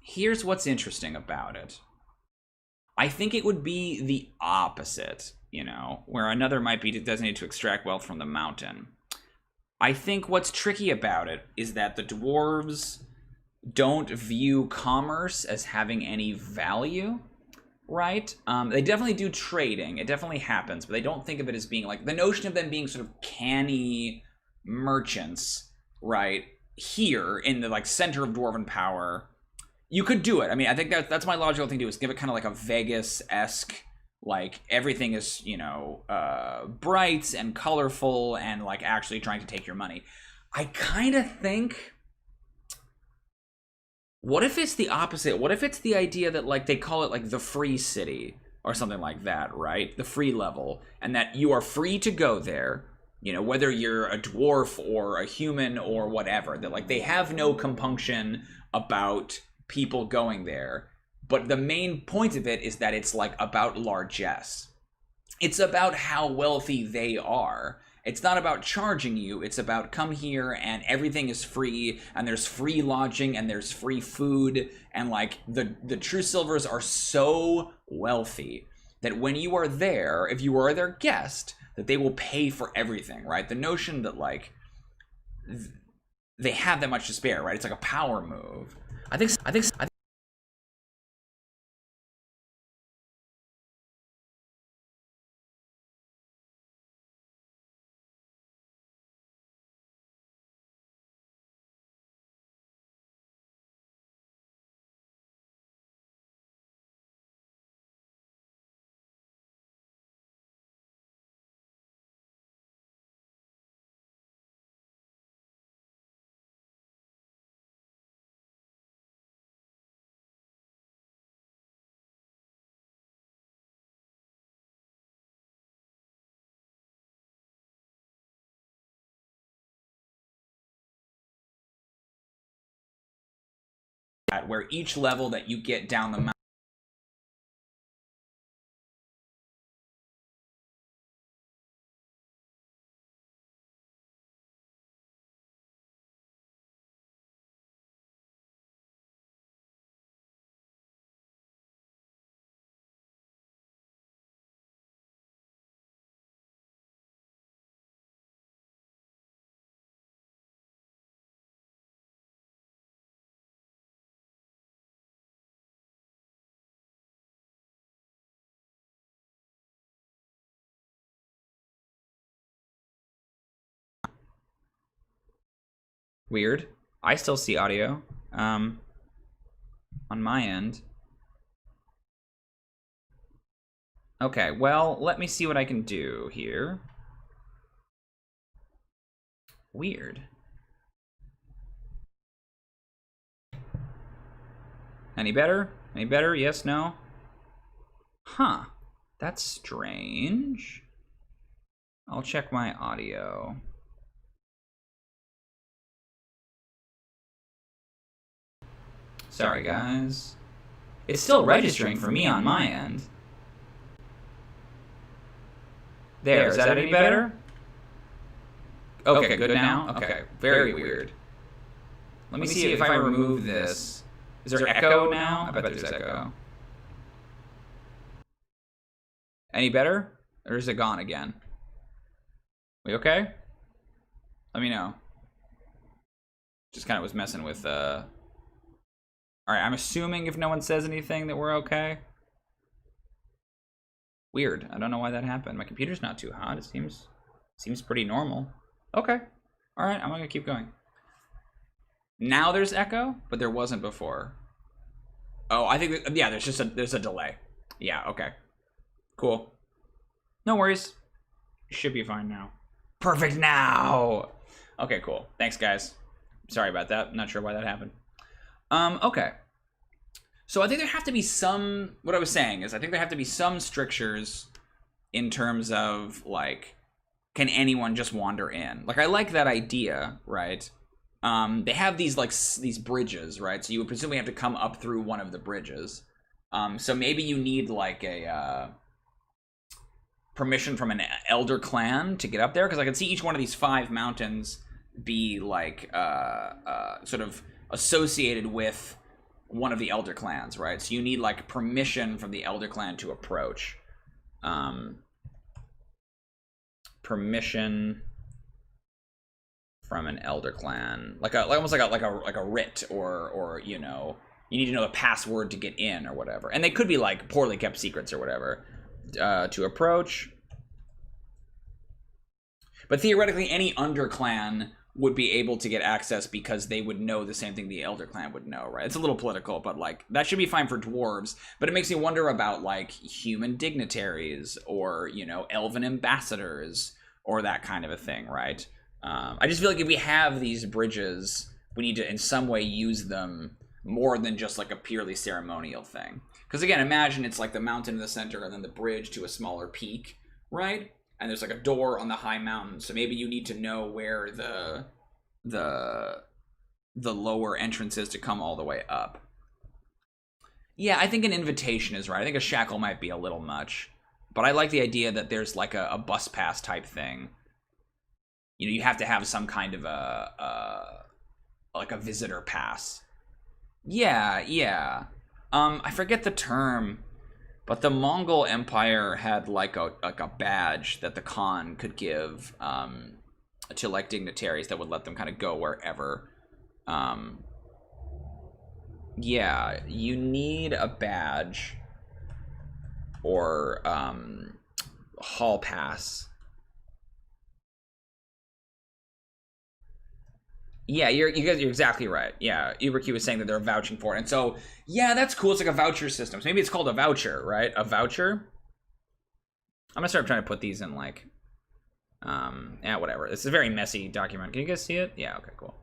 here's what's interesting about it. I think it would be the opposite, you know, where another might be designated to extract wealth from the mountain. I think what's tricky about it is that the dwarves don't view commerce as having any value, right? They definitely do trading. It definitely happens, but they don't think of it as being like the notion of them being sort of canny merchants, right? Here in the like center of dwarven power. You could do it. I mean, I think that's my logical thing to do, is give it kind of like a Vegas-esque, like everything is, you know, bright and colorful and like actually trying to take your money. I kind of think, what if it's the opposite? What if it's the idea that like they call it like the free city or something like that, right? The free level, and that you are free to go there, you know, whether you're a dwarf or a human or whatever, that like they have no compunction about people going there, but the main point of it is that it's like about largesse. It's about how wealthy they are. It's not about charging you, it's about come here and everything is free, and there's free lodging and there's free food, and like the true silvers are so wealthy that when you are there, if you are their guest, that they will pay for everything, right? The notion that like they have that much to spare, right? It's like a power move. I think where each level that you get down the mountain weird. I still see audio on my end. Okay, well, let me see what I can do here. Weird. Any better? Any better? Yes, no? Huh. That's strange. I'll check my audio. Sorry, guys. It's still registering for me on my end. There, is that any better? Okay, good now? Okay, very weird. Let me see if I remove this. Is there echo now? I bet there's echo. Any better? Or is it gone again? We okay? Let me know. Just kind of was messing with, Alright, I'm assuming if no one says anything that we're okay. Weird. I don't know why that happened. My computer's not too hot. It seems pretty normal. Okay. Alright, I'm gonna keep going. Now there's echo, but there wasn't before. Oh, I think that, yeah, there's a delay. Yeah, okay. Cool. No worries. Should be fine now. Perfect now. Okay, cool. Thanks, guys. Sorry about that. Not sure why that happened. Okay. So I think there have to be some, what I was saying is I think there have to be some strictures in terms of, like, can anyone just wander in? Like, I like that idea, right? They have these, like, these bridges, right? So you would presumably have to come up through one of the bridges. So maybe you need, like, a permission from an elder clan to get up there, because I can see each one of these 5 mountains be, like, sort of associated with one of the elder clans, right? So you need, like, permission from the elder clan to approach. Permission from an elder clan, almost like a writ, or you know, you need to know the password to get in or whatever. And they could be like poorly kept secrets or whatever. To approach. But theoretically, any underclan would be able to get access because they would know the same thing the elder clan would know, right? It's a little political, but like that should be fine for dwarves. But it makes me wonder about like human dignitaries or, you know, elven ambassadors or that kind of a thing, right? I just feel like if we have these bridges, we need to in some way use them more than just like a purely ceremonial thing. Because again, imagine it's like the mountain in the center and then the bridge to a smaller peak, right? And there's like a door on the high mountain, so maybe you need to know where the lower entrance is to come all the way up. Yeah, I think an invitation is right. I think a shackle might be a little much, but I like the idea that there's like a bus pass type thing. You know, you have to have some kind of like a visitor pass. Yeah. I forget the term, but the Mongol Empire had like a badge that the Khan could give to like dignitaries that would let them kind of go wherever. Yeah, you need a badge or hall pass. Yeah, you're exactly right. Yeah, UberQ was saying that they're vouching for it. And so, yeah, that's cool. It's like a voucher system. So maybe it's called a voucher, right? A voucher? I'm gonna start trying to put these in like, yeah, whatever. It's a very messy document. Can you guys see it? Yeah, okay, cool.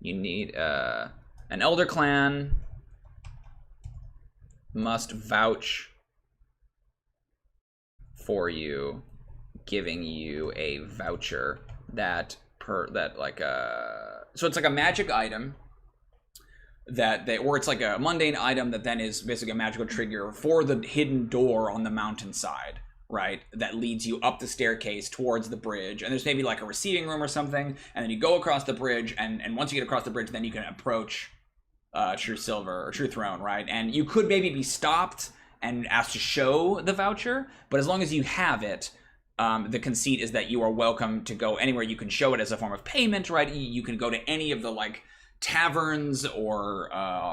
You need, an elder clan must vouch for you, giving you a voucher that so it's like a magic item or it's like a mundane item that then is basically a magical trigger for the hidden door on the mountainside, right? That leads you up the staircase towards the bridge, and there's maybe like a receiving room or something, and then you go across the bridge, and once you get across the bridge, then you can approach Truethrone, right? And you could maybe be stopped and asked to show the voucher, but as long as you have it, the conceit is that you are welcome to go anywhere. You can show it as a form of payment, right? You can go to any of the like taverns or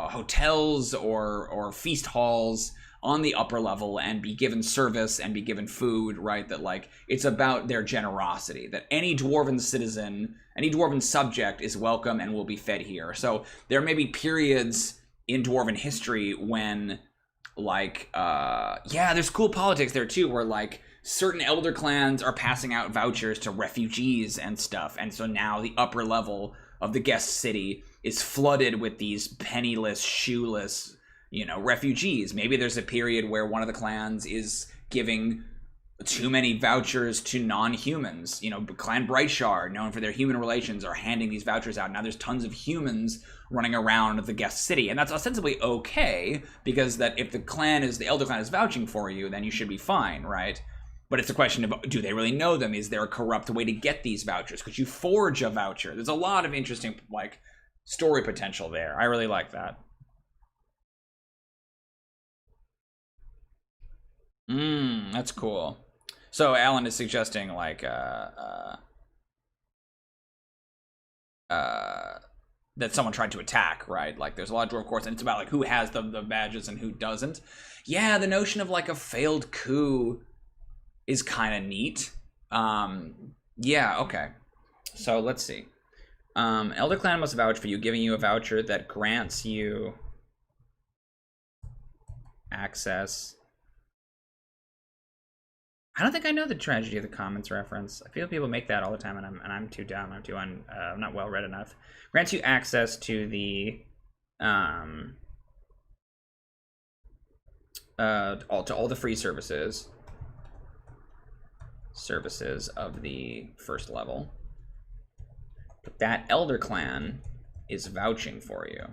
hotels or feast halls on the upper level and be given service and be given food, right? That like it's about their generosity, that any dwarven citizen, any dwarven subject is welcome and will be fed here. So there may be periods in dwarven history when like yeah, there's cool politics there too, where like certain elder clans are passing out vouchers to refugees and stuff, and so now the upper level of the guest city is flooded with these penniless, shoeless, you know, refugees. Maybe there's a period where one of the clans is giving too many vouchers to non-humans. You know, Clan Brightshard, known for their human relations, are handing these vouchers out. Now there's tons of humans running around the guest city, and that's ostensibly okay, because that if the elder clan is vouching for you, then you should be fine, right? But it's a question of, do they really know them? Is there a corrupt way to get these vouchers? Could you forge a voucher? There's a lot of interesting, like, story potential there. I really like that. That's cool. So Alan is suggesting, like, that someone tried to attack, right? Like, there's a lot of dwarf courts, and it's about, like, who has the badges and who doesn't. Yeah, the notion of, like, a failed coup is kind of neat. Yeah, okay. So let's see. Elder Clan must vouch for you, giving you a voucher that grants you access I don't think I know the Tragedy of the Commons reference. I feel people make that all the time, and I'm too dumb. I'm not well read enough. Grants you access to the all the free services of the first level. But that Elder Clan is vouching for you.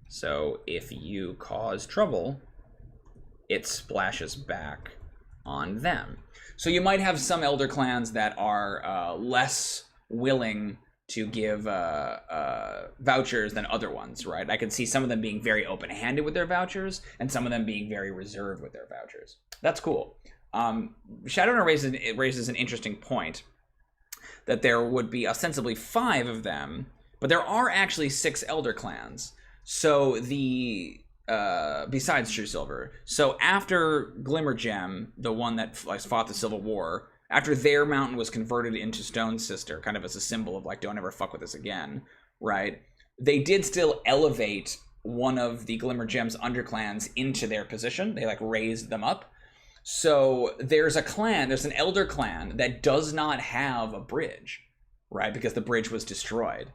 So if you cause trouble, it splashes back on them. So you might have some Elder Clans that are less willing to give vouchers than other ones, right? I can see some of them being very open-handed with their vouchers, and some of them being very reserved with their vouchers. That's cool. Shadowrunner raises an interesting point, that there would be ostensibly 5 of them, but there are actually 6 Elder Clans. So the besides True Silver. So after Glimmergem, the one that fought the Civil War, after their mountain was converted into Stone Sister, kind of as a symbol of like, don't ever fuck with us again, right? They did still elevate one of the Glimmergem's underclans into their position. They like raised them up. So there's an Elder Clan that does not have a bridge, right? Because the bridge was destroyed.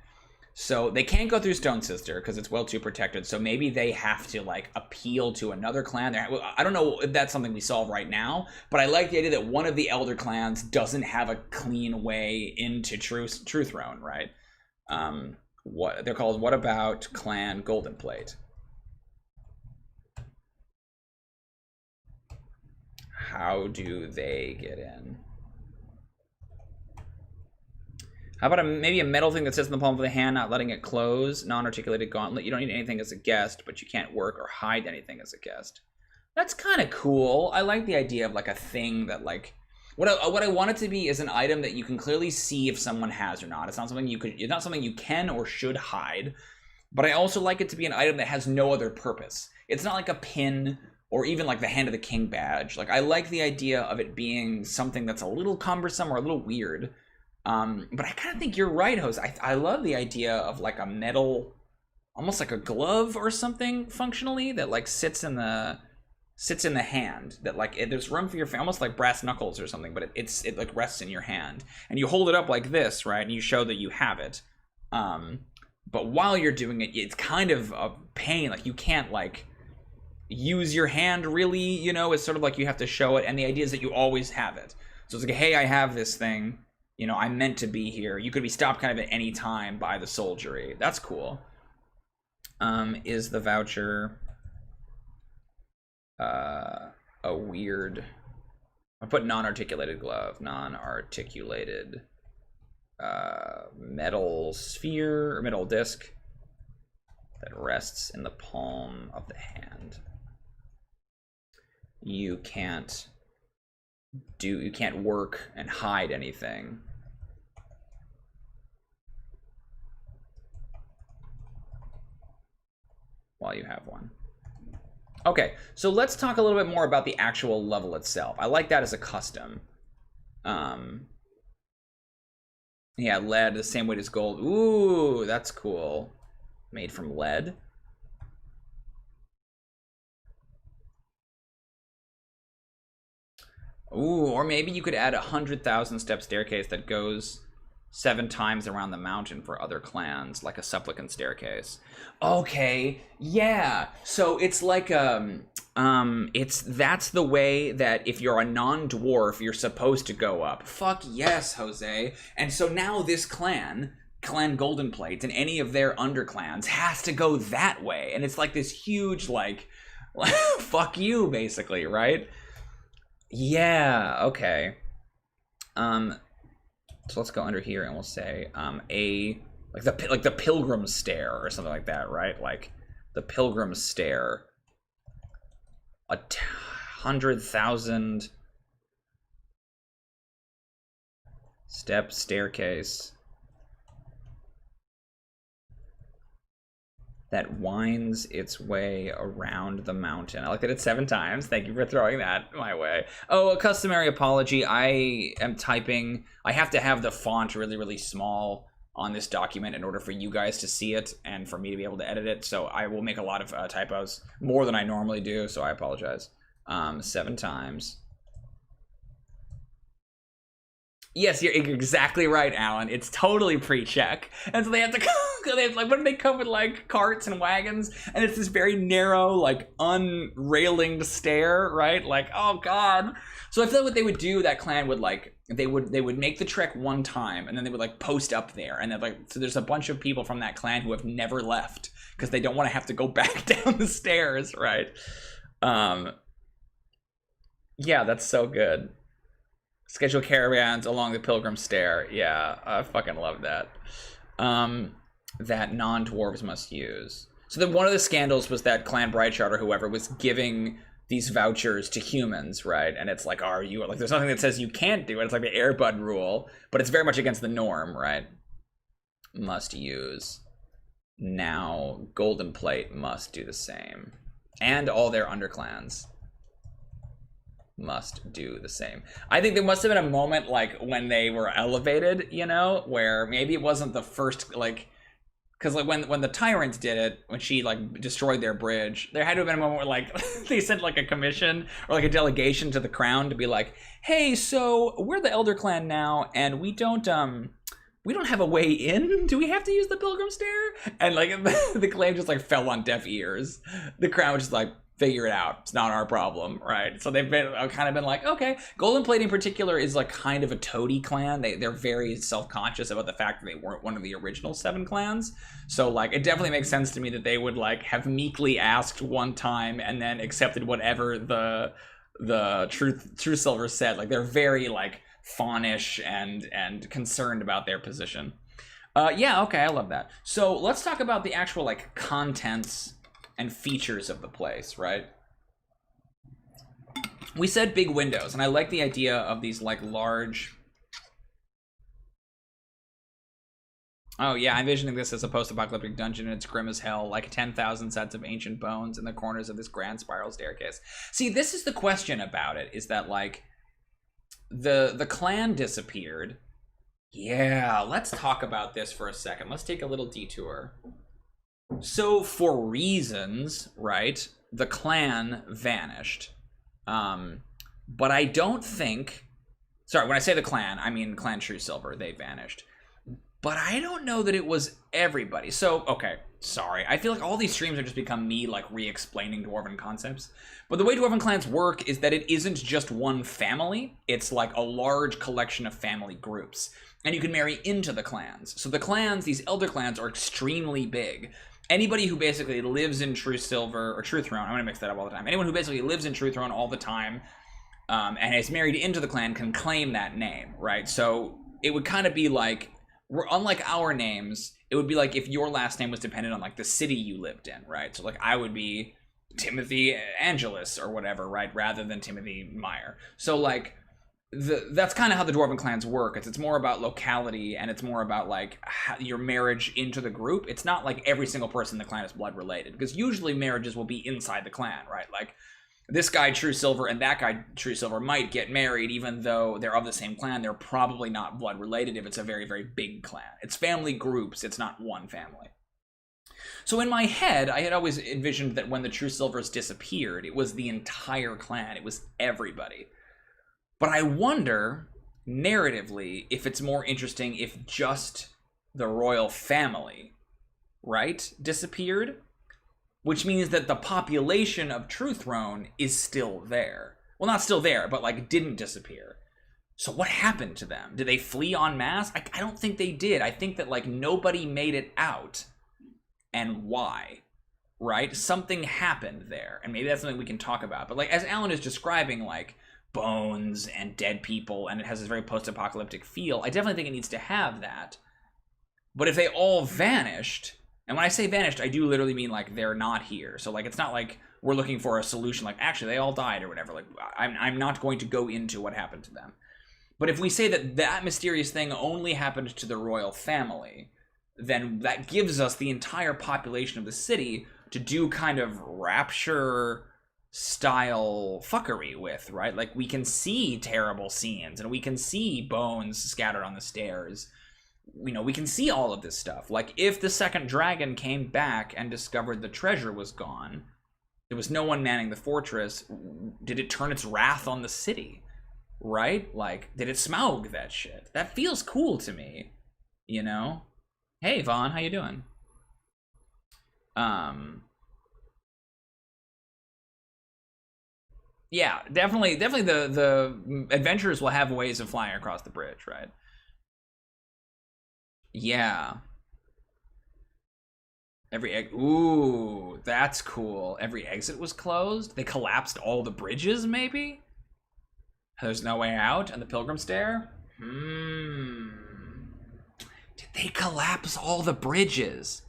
So they can't go through Stone Sister because it's well too protected. So maybe they have to like appeal to another clan. I don't know if that's something we solve right now, but I like the idea that one of the Elder Clans doesn't have a clean way into Truethrone, right? What they're called? What about Clan Golden Plate? How do they get in? How about maybe a metal thing that sits in the palm of the hand, not letting it close? Non-articulated gauntlet. You don't need anything as a guest, but you can't work or hide anything as a guest. That's kind of cool. I like the idea of like a thing that like what I want it to be is an item that you can clearly see if someone has or not. It's not something you can or should hide. But I also like it to be an item that has no other purpose. It's not like a pin or even like the Hand of the King badge. Like I like the idea of it being something that's a little cumbersome or a little weird. But I kind of think you're right, Jose. I love the idea of like a metal, almost like a glove or something functionally that like sits in the hand, that like there's room for your almost like brass knuckles or something, but it like rests in your hand and you hold it up like this, right? And you show that you have it. But while you're doing it, it's kind of a pain. Like you can't like use your hand really, you know, it's sort of like you have to show it. And the idea is that you always have it. So it's like, hey, I have this thing. You know, I'm meant to be here. You could be stopped kind of at any time by the soldiery. That's cool. Is the voucher a weird... I put non-articulated glove. Non-articulated metal sphere or metal disc that rests in the palm of the hand. You can't work and hide anything. While you have one. Okay, so let's talk a little bit more about the actual level itself. I like that as a custom. Yeah, lead, the same weight as gold. Ooh, that's cool. Made from lead. Ooh, or maybe you could add 100,000 step staircase that goes 7 times around the mountain for other clans, like a supplicant staircase. Okay, yeah. So it's like that's the way that if you're a non-dwarf, you're supposed to go up. Fuck yes, Jose. And so now this Clan Golden Plate, and any of their underclans has to go that way. And it's like this huge like fuck you, basically, right? Yeah, okay. So let's go under here and we'll say like the pilgrim stair or something like that, right? Like the pilgrim stair. 100,000 step staircase that winds its way around the mountain. I like that it's 7 times. Thank you for throwing that my way. Oh, a customary apology. I am typing. I have to have the font really, really small on this document in order for you guys to see it and for me to be able to edit it. So I will make a lot of typos, more than I normally do. So I apologize. 7 times. Yes, you're exactly right, Alan. It's totally pre-check, and so they have to come. They have, like, what do they come with, like, carts and wagons, and it's this very narrow, like, unrailinged stair, right? Like, oh god. So I feel like what they would do, that clan would, like, they would make the trek one time, and then they would, like, post up there, and then, like, so there's a bunch of people from that clan who have never left because they don't want to have to go back down the stairs, right? Yeah, that's so good. Schedule caravans along the pilgrim stair. Yeah, I fucking love that. That non-dwarves must use. So then one of the scandals was that Clan Brightshard or whoever was giving these vouchers to humans, right? And it's like, are you, like, there's nothing that says you can't do it. It's like the Airbud rule, but it's very much against the norm, right? Must use. Now, Golden Plate must do the same. And all their underclans must do the same. I think there must have been a moment, like, when they were elevated, you know, where maybe it wasn't the first, like, because, like, when the Tyrant did it, when she, like, destroyed their bridge, there had to have been a moment where, like, they sent, like, a commission or, like, a delegation to the crown to be like, hey, so we're the Elder Clan now, and we don't have a way in. Do we have to use the Pilgrim Stair? And, like, the claim just, like, fell on deaf ears. The crown was just like, figure it out. It's not our problem, right? So they've been kind of been like, okay. Golden Plate in particular is, like, kind of a toady clan. They're very self-conscious about the fact that they weren't one of the original 7 clans. So, like, it definitely makes sense to me that they would, like, have meekly asked one time and then accepted whatever the True Silver said. Like, they're very, like, faunish and concerned about their position. Yeah, okay, I love that. So let's talk about the actual, like, contents and features of the place, right? We said big windows, and I like the idea of these, like, large... Oh yeah, I'm envisioning this as a post-apocalyptic dungeon, and it's grim as hell, like 10,000 sets of ancient bones in the corners of this grand spiral staircase. See, this is the question about it, is that, like, the clan disappeared. Yeah, let's talk about this for a second. Let's take a little detour. So, for reasons, right, the clan vanished. But I don't think... Sorry, when I say the clan, I mean Clan True Silver. They vanished. But I don't know that it was everybody. So, okay, sorry. I feel like all these streams have just become me, like, re-explaining Dwarven concepts. But the way Dwarven clans work is that it isn't just one family. It's, like, a large collection of family groups. And you can marry into the clans. So the clans, these elder clans, are extremely big. Anybody who basically lives in True Silver, or Truethrone, I'm going to mix that up all the time. Anyone who basically lives in Truethrone all the time and is married into the clan can claim that name, right? So it would kind of be like, unlike our names, it would be like if your last name was dependent on, like, the city you lived in, right? So, like, I would be Timothy Angelus or whatever, right? Rather than Timothy Meyer. So, like, that's kind of how the Dwarven clans work. It's more about locality, and it's more about, like, your marriage into the group. It's not like every single person in the clan is blood related, because usually marriages will be inside the clan, right? Like, this guy True Silver and that guy True Silver might get married, even though they're of the same clan. They're probably not blood related if it's a very, very big clan. It's family groups. It's not one family. So in my head, I had always envisioned that when the True Silvers disappeared, it was the entire clan. It was everybody. But I wonder, narratively, if it's more interesting if just the royal family, right, disappeared, which means that the population of Truethrone is still there. Well, not still there, but, like, didn't disappear. So what happened to them? Did they flee en masse? I don't think they did. I think that, like, nobody made it out. And why? Right? Something happened there. And maybe that's something we can talk about. But, like, as Alan is describing, like, bones and dead people, and it has this very post-apocalyptic feel, I definitely think it needs to have that. But if they all vanished... And when I say vanished, I do literally mean, like, they're not here. So, like, it's not like we're looking for a solution, like, actually, they all died or whatever. Like, I'm not going to go into what happened to them. But if we say that that mysterious thing only happened to the royal family, then that gives us the entire population of the city to do kind of Rapture-style fuckery with, right? Like, we can see terrible scenes, and we can see bones scattered on the stairs. You know, we can see all of this stuff. Like, if the second dragon came back and discovered the treasure was gone, there was no one manning the fortress, did it turn its wrath on the city? right? Like, did it smaug that shit? That feels cool to me, you know? Hey, Vaughn, how you doing? Yeah, definitely the adventurers will have ways of flying across the bridge, right? Yeah. Ooh, that's cool. Every exit was closed. They collapsed all the bridges, maybe? There's no way out on the Pilgrim Stair? Did they collapse all the bridges?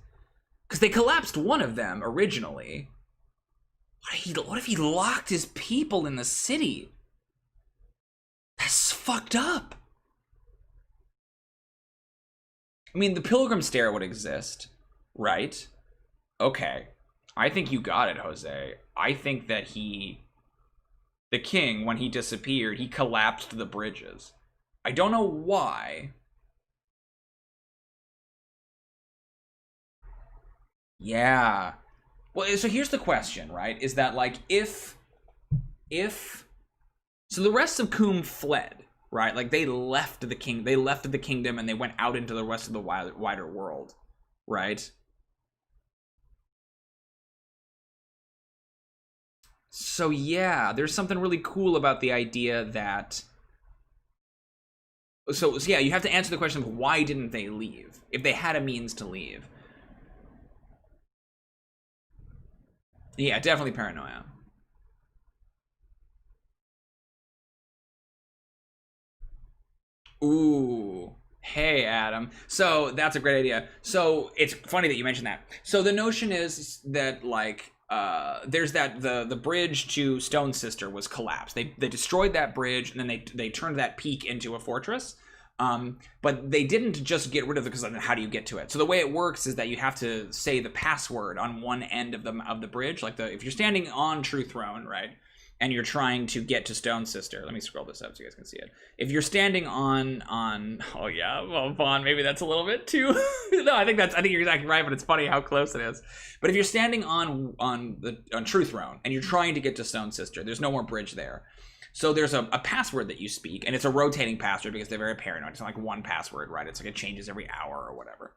Because they collapsed one of them originally. What if he locked his people in the city? That's fucked up. I mean, the Pilgrim Stair would exist, right? Okay. I think you got it, Jose. I think that the king, when he disappeared, he collapsed the bridges. I don't know why. Yeah. Well, so here's the question, right? Is that like if so the rest of Coombe fled, right? Like they left the kingdom and they went out into the rest of the wider world, right? So yeah, there's something really cool about the idea that so yeah, you have to answer the question of why didn't they leave if they had a means to leave. Yeah, definitely paranoia. Ooh. Hey, Adam. So that's a great idea. So it's funny that you mentioned that. So the notion is that like there's that the bridge to Stone Sister was collapsed. They destroyed that bridge and then they turned that peak into a fortress. But they didn't just get rid of it because how do you get to it? So the way it works is that you have to say the password on one end of the bridge. Like if you're standing on Truethrone, right? And you're trying to get to Stone Sister. Let me scroll this up so you guys can see it. If you're standing on oh yeah, well Vaughn, maybe that's a little bit too no, I think you're exactly right, but it's funny how close it is. But if you're standing on Truethrone and you're trying to get to Stone Sister, there's no more bridge there. So there's a password that you speak, and it's a rotating password because they're very paranoid. It's not like one password, right? It's like it changes every hour or whatever.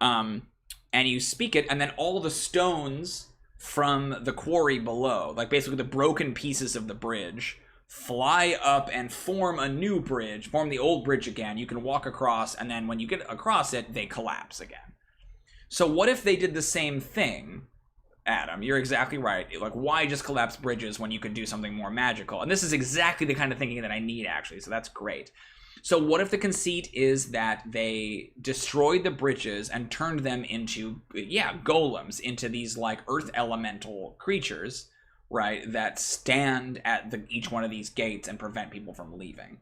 And you speak it, and then all the stones from the quarry below, like basically the broken pieces of the bridge, fly up and form a new bridge, form the old bridge again. You can walk across, and then when you get across it, they collapse again. So what if they did the same thing, Adam? You're exactly right. Like, why just collapse bridges when you could do something more magical? And this is exactly the kind of thinking that I need, actually, so that's great. So what if the conceit is that they destroyed the bridges and turned them into, golems, into these like earth elemental creatures, right, that stand at each one of these gates and prevent people from leaving?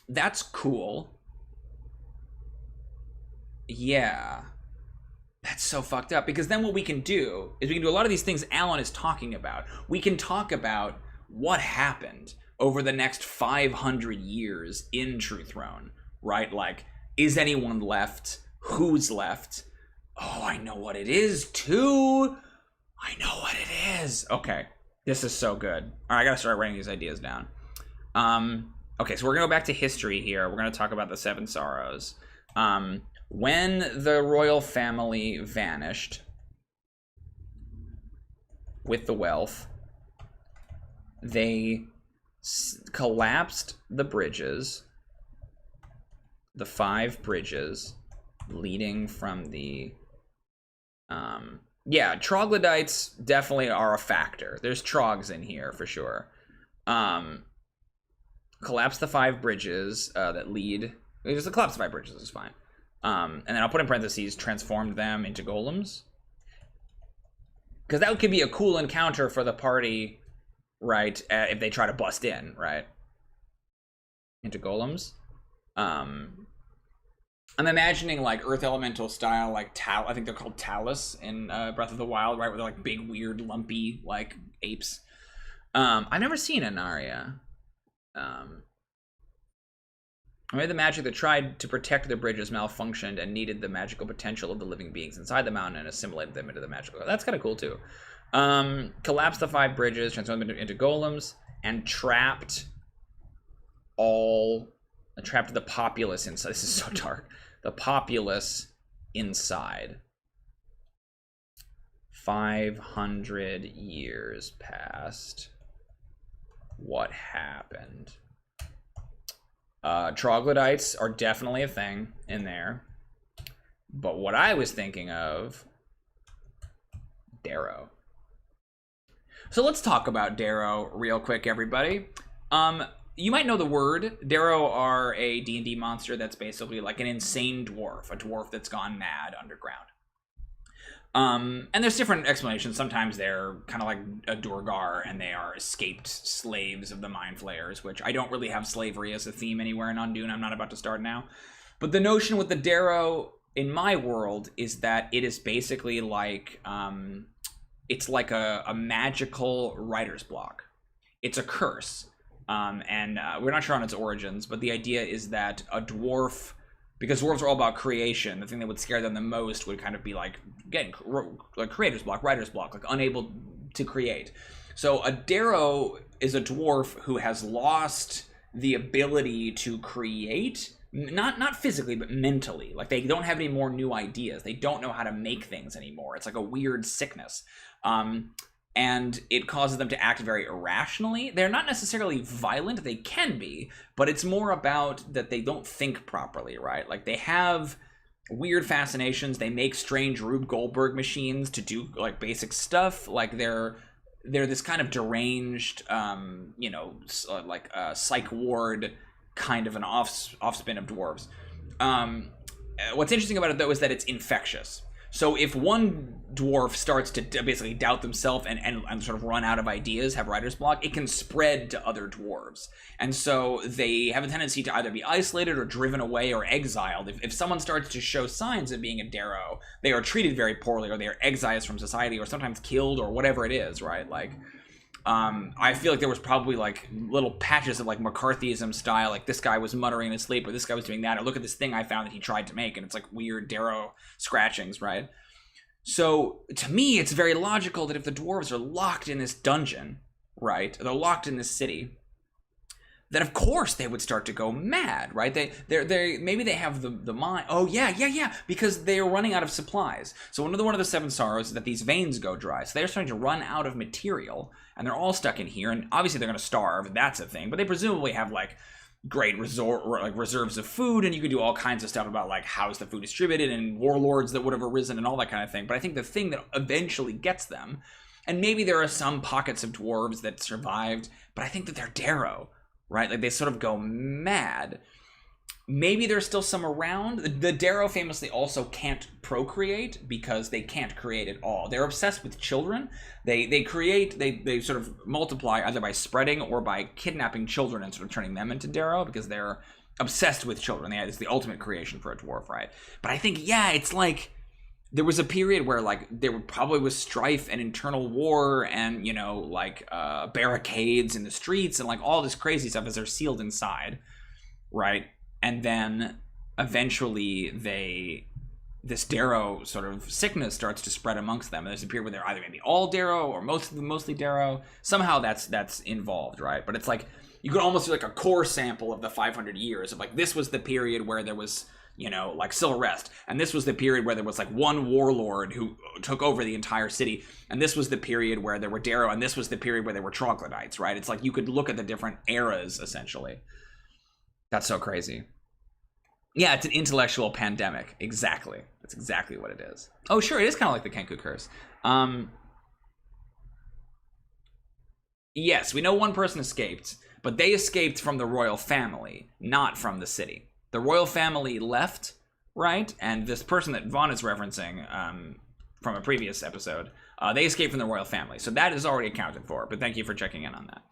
That's cool. Yeah. That's so fucked up, because then what we can do is we can do a lot of these things Alan is talking about. We can talk about what happened over the next 500 years in Truethrone, right? Like, is anyone left? Who's left? Oh, I know what it is, too. I know what it is. Okay, this is so good. All right, I gotta start writing these ideas down. Okay, so we're gonna go back to history here. We're gonna talk about the Seven Sorrows. When the royal family vanished with the wealth, they collapsed the bridges, the 5 bridges leading from the troglodytes definitely are a factor. There's trogs in here for sure. Collapse the 5 bridges that lead. Just collapse the 5 bridges is fine. And then I'll put in parentheses, transformed them into golems, because that could be a cool encounter for the party, right? If they try to bust in, right? Into golems. I'm imagining like earth elemental style, like I think they're called talus in Breath of the Wild, right? Where they're like big, weird, lumpy, like apes. I've never seen a Narya. Maybe the magic that tried to protect the bridges malfunctioned and needed the magical potential of the living beings inside the mountain and assimilated them into the magical. That's kind of cool too. Collapse the 5 bridges, transform them into golems, and trapped the populace inside. This is so dark. The populace inside. 500 years passed. What happened? Troglodytes are definitely a thing in there. But what I was thinking of, Darrow. So let's talk about Darrow real quick, everybody. You might know the word. Darrow are a D&D monster that's basically like an insane dwarf, a dwarf that's gone mad underground. And there's different explanations. Sometimes they're kind of like a Durgar, and they are escaped slaves of the Mind Flayers, which I don't really have slavery as a theme anywhere in Undune. I'm not about to start now. But the notion with the Darrow in my world is that it is basically like, it's like a magical writer's block. It's a curse. And we're not sure on its origins, but the idea is that a dwarf, because dwarves are all about creation, the thing that would scare them the most would kind of be like, again, like creator's block, writer's block, like unable to create. So a Darrow is a dwarf who has lost the ability to create, not physically, but mentally. Like they don't have any more new ideas. They don't know how to make things anymore. It's like a weird sickness. And it causes them to act very irrationally. They're not necessarily violent, they can be, but it's more about that they don't think properly, right? Like they have weird fascinations, they make strange Rube Goldberg machines to do like basic stuff, like they're this kind of deranged, you know, like a psych ward kind of an offspin of dwarves. What's interesting about it though is that it's infectious. So if one dwarf starts to basically doubt themselves and sort of run out of ideas, have writer's block, it can spread to other dwarves. And so they have a tendency to either be isolated or driven away or exiled. If someone starts to show signs of being a Darrow, they are treated very poorly, or they are exiled from society, or sometimes killed, or whatever it is, right? Like, I feel like there was probably like little patches of like McCarthyism style, like this guy was muttering in his sleep, or this guy was doing that, or look at this thing I found that he tried to make, and it's like weird Darrow scratchings, right? So to me, it's very logical that if the dwarves are locked in this dungeon, right, they're locked in this city, that of course they would start to go mad, right? They maybe they have the mind. Oh yeah, because they are running out of supplies. So one of the 7 sorrows is that these veins go dry. So they're starting to run out of material, and they're all stuck in here. And obviously they're going to starve. That's a thing. But they presumably have like great reserves of food, and you can do all kinds of stuff about like how's the food distributed and warlords that would have arisen and all that kind of thing. But I think the thing that eventually gets them, and maybe there are some pockets of dwarves that survived, but I think that they're Darrow. Right? Like they sort of go mad. Maybe there's still some around. The Darrow famously also can't procreate because they can't create at all. They're obsessed with children. They create, they sort of multiply either by spreading or by kidnapping children and sort of turning them into Darrow because they're obsessed with children. It's the ultimate creation for a dwarf, right? But I think, yeah, it's like there was a period where like there probably was strife and internal war and, you know, like barricades in the streets and like all this crazy stuff as they're sealed inside, right? And then eventually this Darrow sort of sickness starts to spread amongst them. And there's a period where they're either maybe all Darrow or mostly Darrow. Somehow that's involved, right? But it's like you could almost do like a core sample of the 500 years of like this was the period where there was, you know, like Civil Rest. And this was the period where there was like one warlord who took over the entire city. And this was the period where there were Darrow. And this was the period where there were troglodytes, right? It's like you could look at the different eras, essentially. That's so crazy. Yeah, it's an intellectual pandemic. Exactly. That's exactly what it is. Oh, sure. It is kind of like the Kenku Curse. Yes, we know one person escaped. But they escaped from the royal family, not from the city. The royal family left, right? And this person that Vaughn is referencing from a previous episode, they escaped from the royal family. So that is already accounted for. But thank you for checking in on that.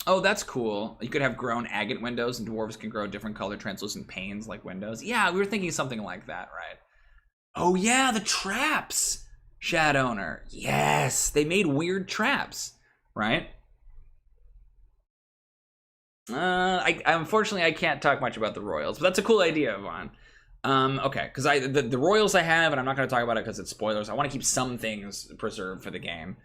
Oh, that's cool. You could have grown agate windows, and dwarves can grow different color translucent panes like windows. Yeah, we were thinking something like that, right? Oh yeah, the traps, Shadowner. Yes, they made weird traps, right? Unfortunately, I can't talk much about the royals, but that's a cool idea, Vaughn. Okay, because the royals I have, and I'm not going to talk about it because it's spoilers. I want to keep some things preserved for the game,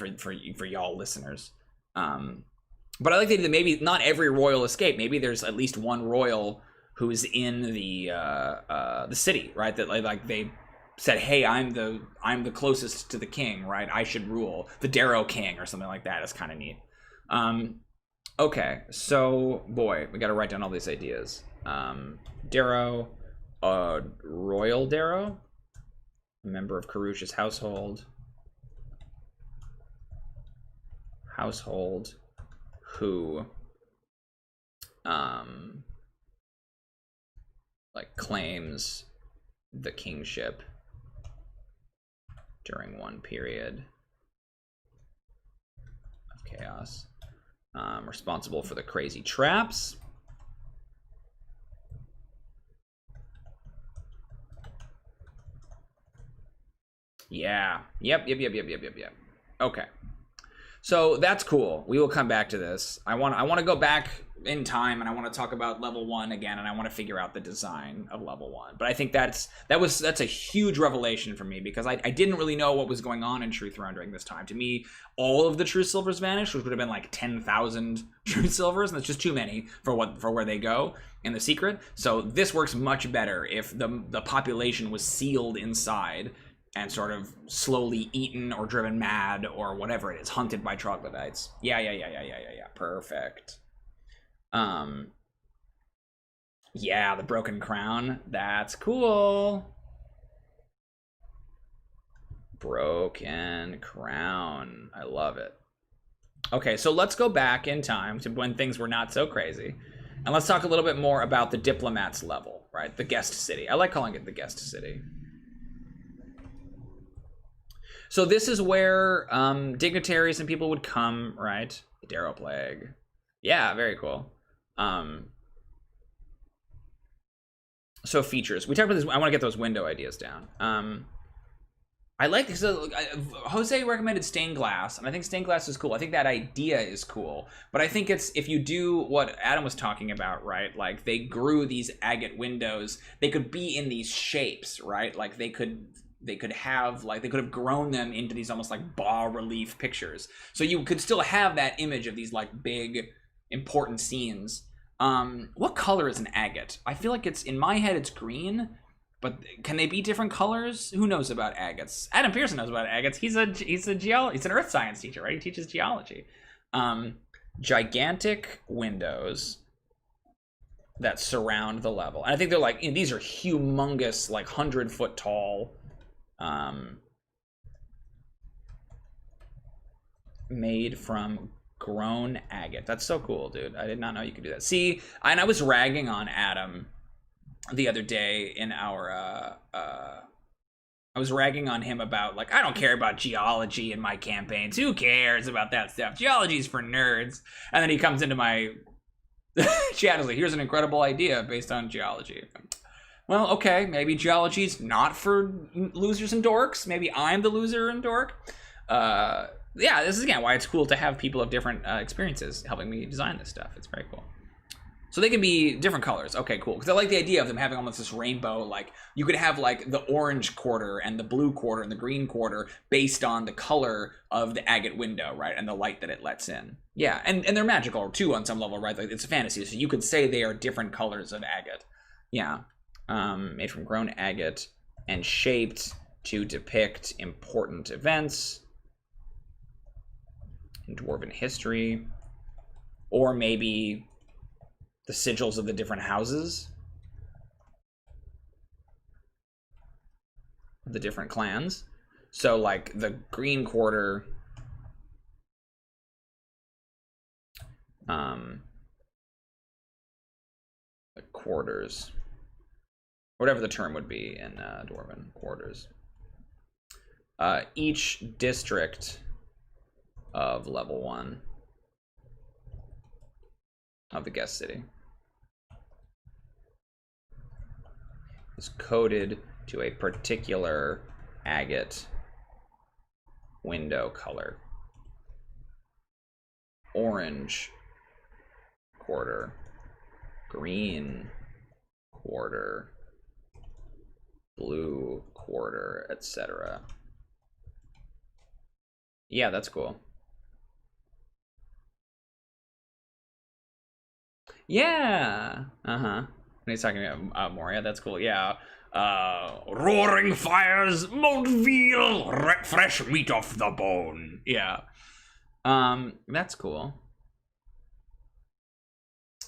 for y'all listeners. But I like the idea that maybe not every royal escape. Maybe there's at least one royal who's in the city, right? That like they said, hey, I'm the closest to the king, right? I should rule, the Darrow King or something like that. Is kind of neat. Okay, so boy, we got to write down all these ideas. Darrow, royal Darrow, a member of Karush's household, who like claims the kingship during one period of chaos, responsible for the crazy traps. Yeah. Yep. Okay. So that's cool. We will come back to this. I want to go back in time, and I want to talk about level 1 again, and I want to figure out the design of level 1. But I think that's a huge revelation for me, because I didn't really know what was going on in Truethrone during this time. To me, all of the True Silvers vanished, which would have been like 10,000 True Silvers, and that's just too many for where they go in the secret. So this works much better if the population was sealed inside and sort of slowly eaten or driven mad or whatever it is, hunted by troglodytes. Yeah. Perfect. Yeah, the broken crown. That's cool. Broken crown. I love it. Okay, so let's go back in time to when things were not so crazy. And let's talk a little bit more about the diplomats level, right? The guest city. I like calling it the guest city. So this is where dignitaries and people would come, right? The Darrow Plague. Yeah, very cool. So features. We talked about this. I want to get those window ideas down. I like, so Jose recommended stained glass, and I think stained glass is cool. I think that idea is cool, but I think it's, if you do what Adam was talking about, right? Like they grew these agate windows, they could be in these shapes, right? Like they could have grown them into these almost like bas relief pictures. So you could still have that image of these like big important scenes. What color is an agate? I feel like it's, in my head, it's green, but can they be different colors? Who knows about agates? Adam Pearson knows about agates. He's an earth science teacher, right? He teaches geology. Gigantic windows that surround the level. And I think they're like, these are humongous, like 100-foot tall, made from grown agate. That's so cool, dude. I did not know you could do that. See, and I was ragging on Adam the other day in our I was ragging on him about, like, I don't care about geology in my campaigns. Who cares about that stuff? Geology's for nerds. And then he comes into my chat and is like, here's an incredible idea based on geology. Well, okay, maybe geology's not for losers and dorks. Maybe I'm the loser and dork. Yeah, this is, again, why it's cool to have people of different experiences helping me design this stuff. It's very cool. So they can be different colors. Okay, cool. Because I like the idea of them having almost this rainbow. Like, you could have, like, the orange quarter and the blue quarter and the green quarter based on the color of the agate window, right? And the light that it lets in. Yeah, and they're magical, too, on some level, right? Like, it's a fantasy, so you could say they are different colors of agate. Yeah. Made from grown agate and shaped to depict important events in dwarven history. Or maybe the sigils of the different houses, the different clans. So like the green quarter, the quarters, whatever the term would be in dwarven, quarters. Each district of level 1 of the guest city is coded to a particular agate window color. Orange quarter, green quarter, blue quarter, etc. Yeah, that's cool. Yeah. Uh-huh. When he's talking about Moria, that's cool. Yeah. Roaring fires, mold veal, fresh meat off the bone. Yeah. That's cool.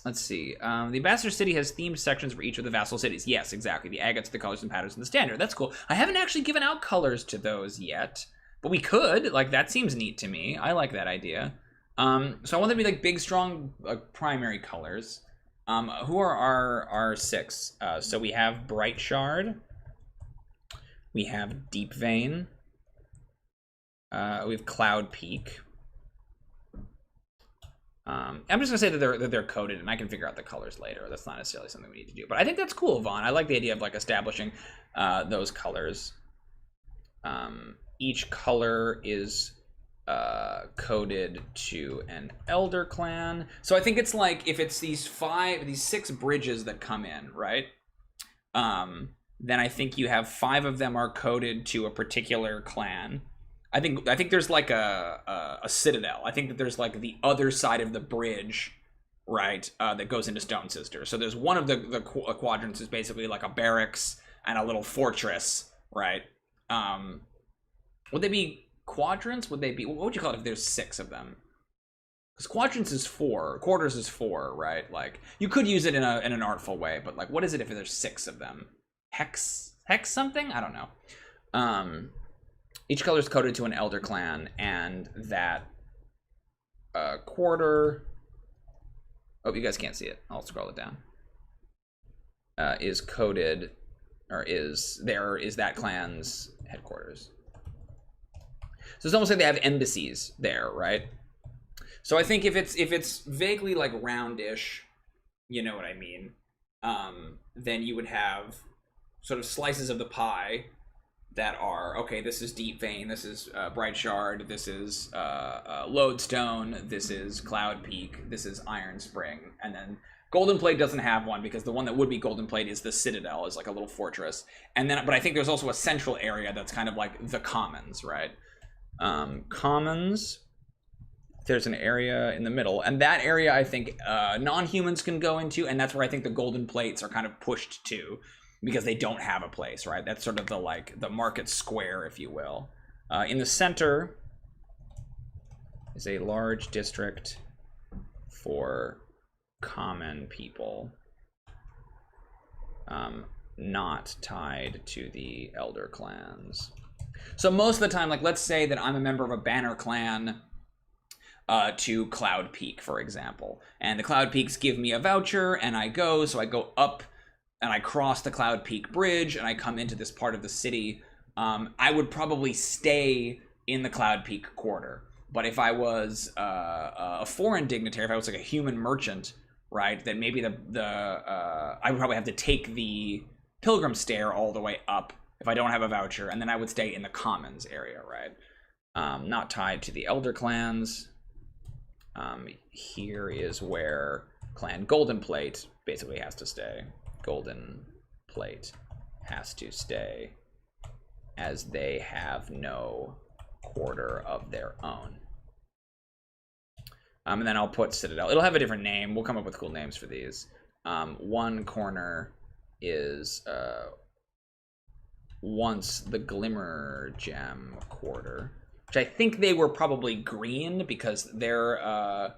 Let's see. The Ambassador City has themed sections for each of the vassal cities. Yes, exactly. The agates, the colors, and patterns, and the standard. That's cool. I haven't actually given out colors to those yet, but we could. Like, that seems neat to me. I like that idea. So I want them to be like big, strong, primary colors. Who are our 6? So we have Bright Shard. We have Deep Vein. We have Cloud Peak. I'm just gonna say that they're coded, and I can figure out the colors later. That's not necessarily something we need to do, but I think that's cool, Vaughn. I like the idea of like establishing those colors. Each color is coded to an elder clan. So I think it's like if it's these 6 bridges that come in, right? Then I think you have 5 of them are coded to a particular clan. I think there's like a citadel. I think that there's like the other side of the bridge, right, that goes into Stone Sister. So there's one of the quadrants is basically like a barracks and a little fortress, right? Would they be quadrants? Would they be, what would you call it if there's 6 of them? Because quadrants is 4, quarters is 4, right? Like you could use it in an artful way, but like what is it if there's 6 of them? Hex something? I don't know. Each color is coded to an elder clan, and that quarter. Oh, you guys can't see it. I'll scroll it down. Is coded, or is that clan's headquarters. So it's almost like they have embassies there, right? So I think if it's vaguely like roundish, you know what I mean, then you would have sort of slices of the pie that are, okay, this is Deep Vein, this is Bright Shard, this is Lodestone, this is Cloud Peak, this is Iron Spring, and then Golden Plate doesn't have one because the one that would be Golden Plate is the Citadel, is like a little fortress. And then, but I think there's also a central area that's kind of like the Commons, right? Commons, there's an area in the middle, and that area I think non-humans can go into, and that's where I think the Golden Plates are kind of pushed to, because they don't have a place, right? That's sort of the market square, if you will. In the center is a large district for common people, not tied to the elder clans. So most of the time, like let's say that I'm a member of a banner clan to Cloud Peak, for example, and the Cloud Peaks give me a voucher, and I go up and I cross the Cloud Peak Bridge, and I come into this part of the city. I would probably stay in the Cloud Peak quarter. But if I was a foreign dignitary, if I was like a human merchant, right, then maybe I would probably have to take the Pilgrim Stair all the way up if I don't have a voucher, and then I would stay in the Commons area, right? Not tied to the Elder Clans. Here is where Clan Golden Plate basically has to stay. Golden Plate has to stay, as they have no quarter of their own. And then I'll put Citadel. It'll have a different name. We'll come up with cool names for these. One corner is once the Glimmer Gem quarter, which I think they were probably green because their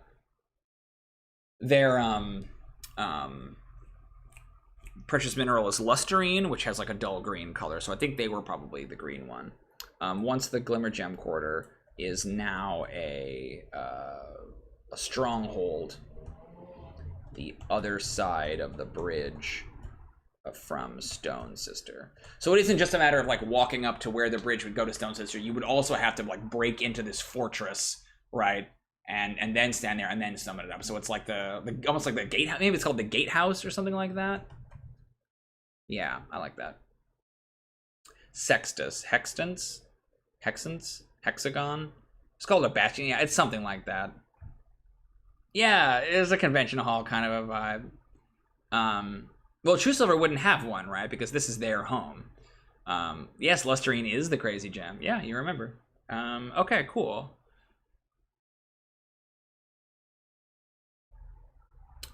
precious mineral is lustrine, which has like a dull green color. So I think they were probably the green one. Once the Glimmer Gem quarter is now a stronghold, the other side of the bridge from Stone Sister. So it isn't just a matter of like walking up to where the bridge would go to Stone Sister. You would also have to like break into this fortress, right? And then stand there and then summon it up. So it's like the almost like the gatehouse. Maybe it's called the gatehouse or something like that. Yeah, I like that. Sextus, Hextance, Hexagon. It's called a bastion. Yeah, it's something like that. Yeah, it is a convention hall kind of a vibe. Well, True Silver wouldn't have one, right? Because this is their home. Yes, Lusterine is the crazy gem. Yeah, you remember. Okay, cool.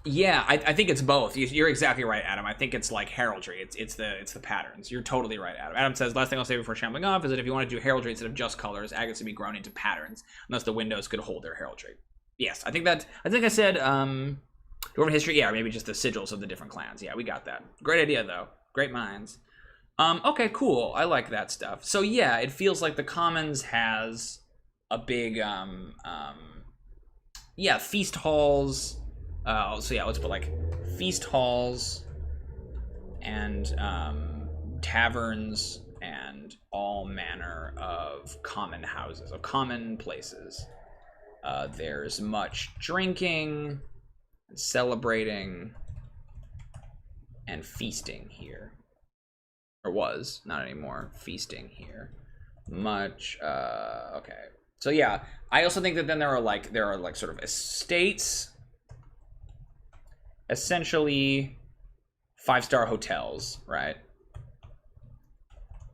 Yeah, I think it's both. You're exactly right, Adam. I think it's like heraldry. It's the patterns. You're totally right, Adam. Adam says, last thing I'll say before shambling off is that if you want to do heraldry instead of just colors, agates would be grown into patterns, unless the windows could hold their heraldry. Yes, I think I said Dwarven history. Yeah, or maybe just the sigils of the different clans. Yeah, we got that. Great idea though. Great minds. Okay, cool. I like that stuff. So yeah, it feels like the Commons has a big yeah, feast halls. So yeah, let's put like feast halls and taverns and all manner of common houses, of common places. There's much drinking, and celebrating, and feasting here. Or was, not anymore, feasting here. Much, okay. So yeah, I also think that then there are like sort of estates, essentially 5-star hotels, right?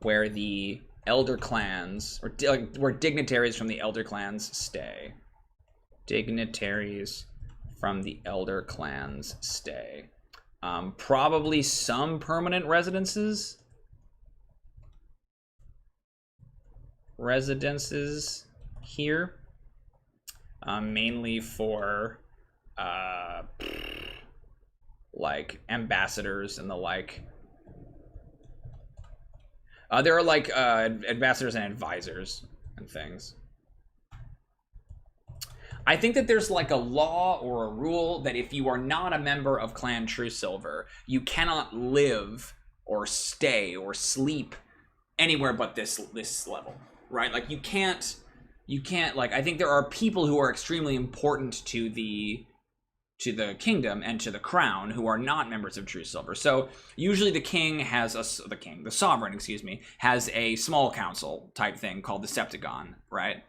Where the elder clans, or where dignitaries from the elder clans stay. Dignitaries from the elder clans stay. Probably some permanent residences. Here. Mainly for like ambassadors and the like. There are like ambassadors and advisors and things. I think that there's like a law or a rule that if you are not a member of Clan Truesilver, you cannot live or stay or sleep anywhere but this level, right? Like you can't like, I think there are people who are extremely important to the kingdom and to the crown who are not members of Truesilver. So usually the sovereign, excuse me, has a small council type thing called the Septagon, right?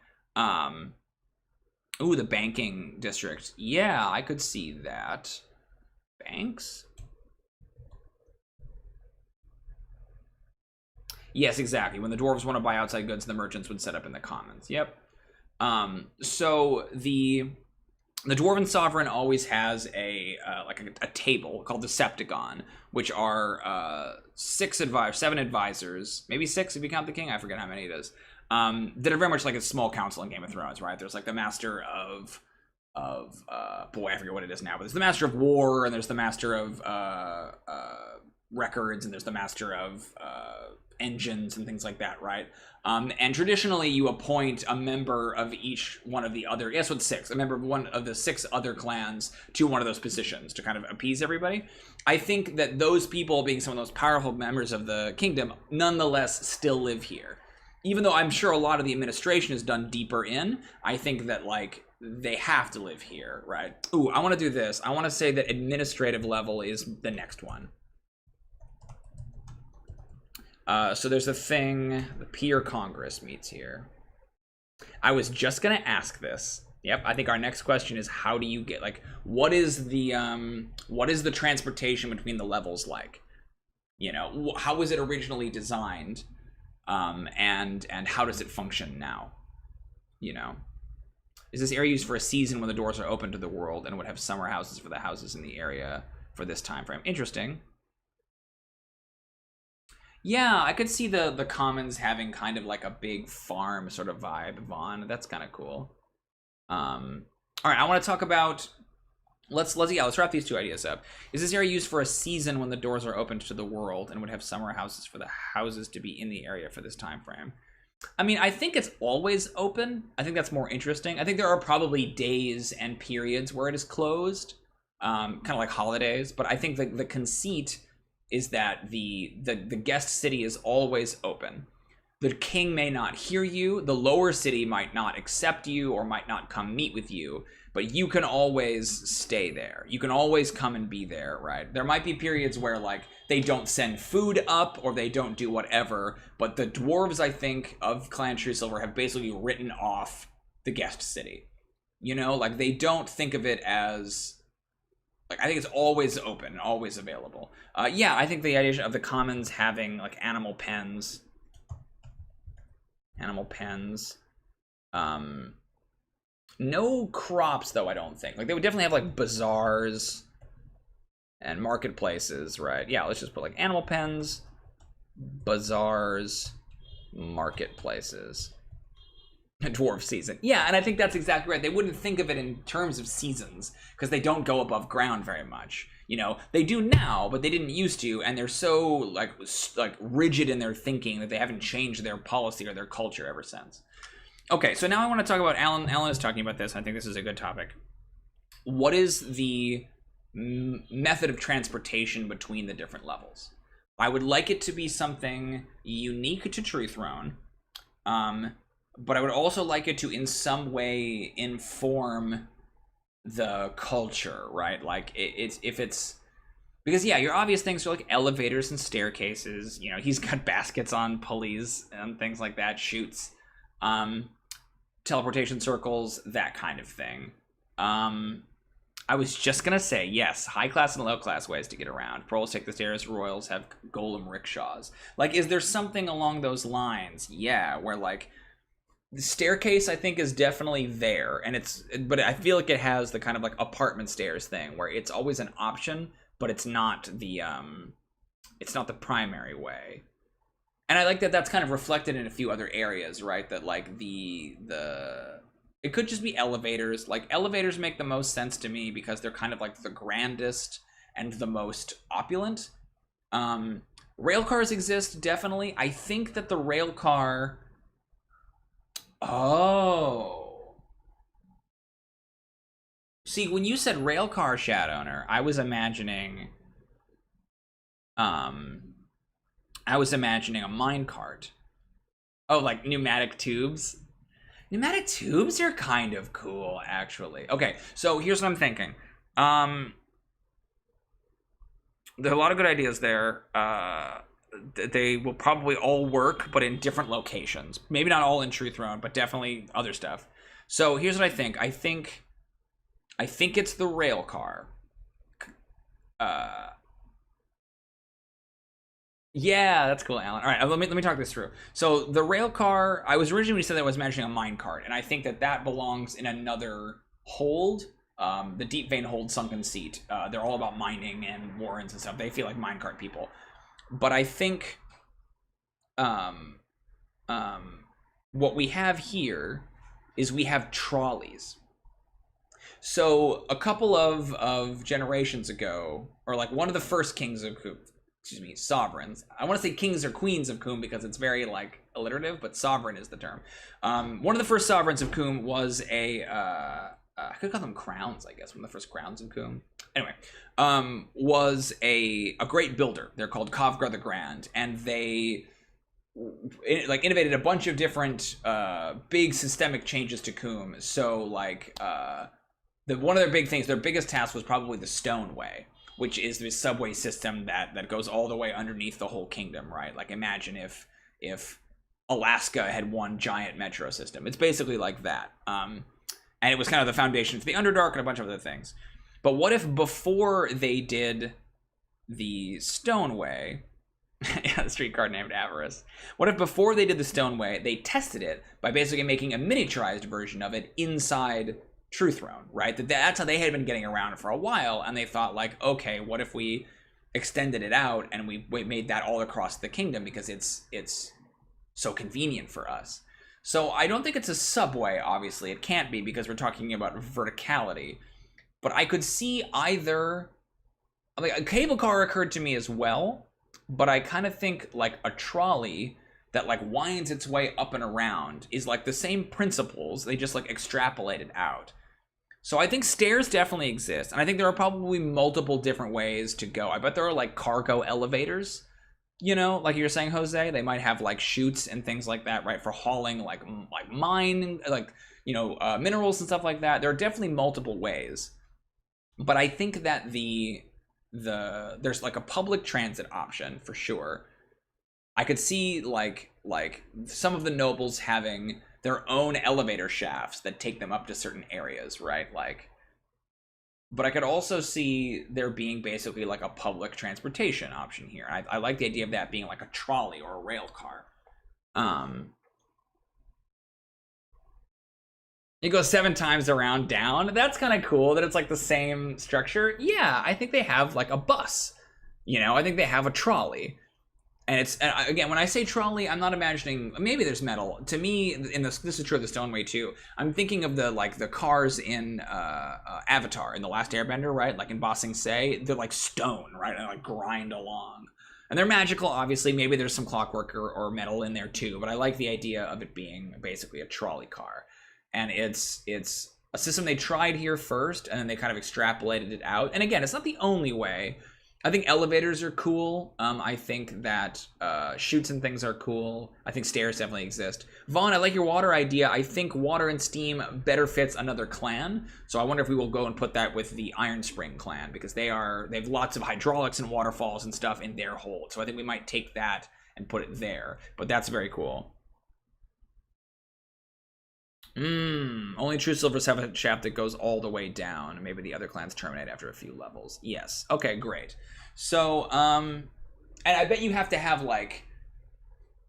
Ooh, the banking district. Yeah, I could see that. Banks? Yes, exactly. When the dwarves want to buy outside goods, the merchants would set up in the commons. Yep. So the dwarven sovereign always has a table called the Septagon, which are 7 advisors, maybe 6 if you count the king. I forget how many it is. That are very much like a small council in Game of Thrones, right? There's like the master of boy, I forget what it is now, but there's the master of war, and there's the master of records, and there's the master of engines and things like that, right? And traditionally you appoint a member of each one of the other, yes, with 6, a member of one of the 6 other clans to one of those positions to kind of appease everybody. I think that those people, being some of those powerful members of the kingdom, nonetheless still live here. Even though I'm sure a lot of the administration is done deeper in, I think that like they have to live here, right? Ooh, I want to do this. I want to say that administrative level is the next one. So there's a thing, the Peer Congress meets here. I was just gonna ask this. Yep, I think our next question is, how do you get, like, what is the transportation between the levels like? You know, how was it originally designed? And how does it function now? You know, is this area used for a season when the doors are open to the world and would have summer houses for the houses in the area for this time frame? Interesting. Yeah, I could see the commons having kind of like a big farm sort of vibe, Vaughn. That's kind of cool. All right, I want to talk about, let's wrap these 2 ideas up. Is this area used for a season when the doors are open to the world and would have summer houses for the houses to be in the area for this time frame? I mean, I think it's always open. I think that's more interesting. I think there are probably days and periods where it is closed, kind of like holidays, but I think the conceit is that the guest city is always open. The king may not hear you, the lower city might not accept you or might not come meet with you, but you can always stay there. You can always come and be there, right? There might be periods where like they don't send food up or they don't do whatever, but the dwarves, I think, of Clan Truesilver have basically written off the guest city. You know, like they don't think of it as Like, I think it's always open and always available. Yeah, I think the idea of the commons having like animal pens. No crops though, I don't think. Like, they would definitely have like bazaars and marketplaces, right? Yeah, let's just put like animal pens, bazaars, marketplaces. Dwarf season. Yeah, and I think that's exactly right. They wouldn't think of it in terms of seasons because they don't go above ground very much. You know, they do now, but they didn't used to, and they're so like rigid in their thinking that they haven't changed their policy or their culture ever since. Okay, so now I want to talk about Alan. Alan is talking about this. I think this is a good topic. What is the method of transportation between the different levels? I would like it to be something unique to Truethrone. But I would also like it to in some way inform the culture, right? Like if it's because yeah, your obvious things are like elevators and staircases. You know, he's got baskets on pulleys and things like that, chutes, teleportation circles, that kind of thing. I was just gonna say yes, high class and low class ways to get around. Proles take the stairs, royals have golem rickshaws. Like, is there something along those lines? Yeah, where like the staircase, I think, is definitely there, but I feel like it has the kind of like apartment stairs thing where it's always an option, but it's not the primary way. And I like that that's kind of reflected in a few other areas, right? That like it could just be elevators. Like, elevators make the most sense to me because they're kind of like the grandest and the most opulent. Rail cars exist, definitely. I think that the rail car. Oh. See, when you said railcar, Shadowner, I was imagining a minecart. Oh, like pneumatic tubes? Pneumatic tubes are kind of cool, actually. Okay, so here's what I'm thinking. There are a lot of good ideas there. They will probably all work, but in different locations. Maybe not all in Truethrone, but definitely other stuff. So here's what I think. I think it's the rail car. Yeah, that's cool, Alan. All right, let me talk this through. So the rail car, I was originally said that I was imagining a minecart, and I think that belongs in another hold. The Deep Vein Hold Sunken Seat. They're all about mining and warrens and stuff. They feel like minecart people. But I think what we have here is we have trolleys. So a couple of generations ago, or like one of the first kings of Coom, sovereigns. I want to say kings or queens of Coom because it's very like alliterative, but sovereign is the term. One of the first sovereigns of Coom was I could call them crowns, I guess, one of the first crowns in Coom. Anyway, was a great builder. They're called Kovgar the Grand, and they like innovated a bunch of different big systemic changes to Coom. So like one of their big things, their biggest task was probably the Stone Way, which is the subway system that goes all the way underneath the whole kingdom, right? Like, imagine if Alaska had one giant metro system. It's basically like that. And it was kind of the foundation for the Underdark and a bunch of other things. But what if before they did the Stoneway, yeah, the streetcar named Avarice. What if before they did the Stoneway, they tested it by basically making a miniaturized version of it inside Truethrone, right? That's how they had been getting around for a while, and they thought like, okay, what if we extended it out and we made that all across the kingdom because it's so convenient for us. So I don't think it's a subway, obviously. It can't be because we're talking about verticality. But I could see either... like a cable car occurred to me as well, but I kind of think like a trolley that like winds its way up and around is like the same principles. They just like extrapolate it out. So I think stairs definitely exist. And I think there are probably multiple different ways to go. I bet there are like cargo elevators. You know, like you were saying, Jose, they might have like chutes and things like that, right? For hauling like mine, like, you know, minerals and stuff like that. There are definitely multiple ways. But I think that there's like a public transit option for sure. I could see like some of the nobles having their own elevator shafts that take them up to certain areas, right? Like But I could also see there being basically like a public transportation option here. I like the idea of that being like a trolley or a rail car. It goes 7 times around down. That's kind of cool that it's like the same structure. Yeah, I think they have like a bus. You know, I think they have a trolley. And it's, again, when I say trolley, I'm not imagining, maybe there's metal. To me, this is true of the Stoneway too. I'm thinking of the cars in Avatar, in The Last Airbender, right? Like in Ba Sing Se, they're like stone, right? And like grind along. And they're magical, obviously. Maybe there's some clockwork or metal in there too. But I like the idea of it being basically a trolley car. And it's a system they tried here first, and then they kind of extrapolated it out. And again, it's not the only way. I think elevators are cool. I think that chutes and things are cool. I think stairs definitely exist. Vaughn, I like your water idea. I think water and steam better fits another clan. So I wonder if we will go and put that with the Iron Spring clan, because they have lots of hydraulics and waterfalls and stuff in their hold. So I think we might take that and put it there. But that's very cool. Only true silvers have a shaft that goes all the way down. Maybe the other clans terminate after a few levels. Yes. Okay, great. So, and I bet you have to have like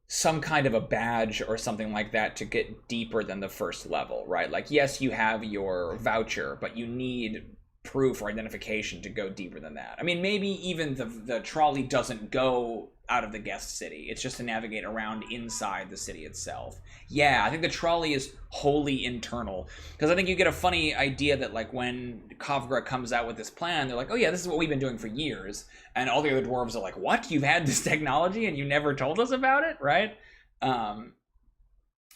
some kind of a badge or something like that to get deeper than the first level, right? Like, yes, you have your voucher, but you need proof or identification to go deeper than that. I mean, maybe even the trolley doesn't go out of the guest city. It's just to navigate around inside the city itself. Yeah, I think the trolley is wholly internal, because I think you get a funny idea that like when Kavgra comes out with this plan, they're like, oh yeah, this is what we've been doing for years. And all the other dwarves are like, what? You've had this technology and you never told us about it, right?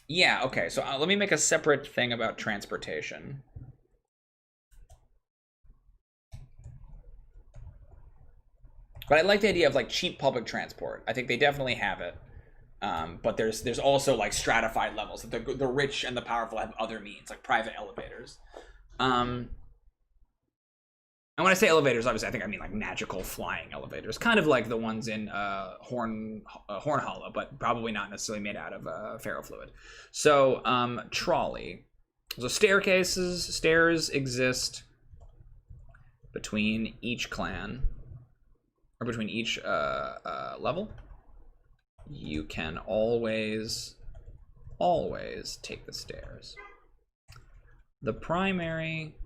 Yeah, okay, so let me make a separate thing about transportation. But I like the idea of like cheap public transport. I think they definitely have it. But there's also like stratified levels. The rich and the powerful have other means, like private elevators. And when I say elevators, obviously I think I mean like magical flying elevators, kind of like the ones in Horn Hollow, but probably not necessarily made out of ferrofluid. So trolley. So stairs exist between each clan. Or between each level. You can always take the stairs. The primary,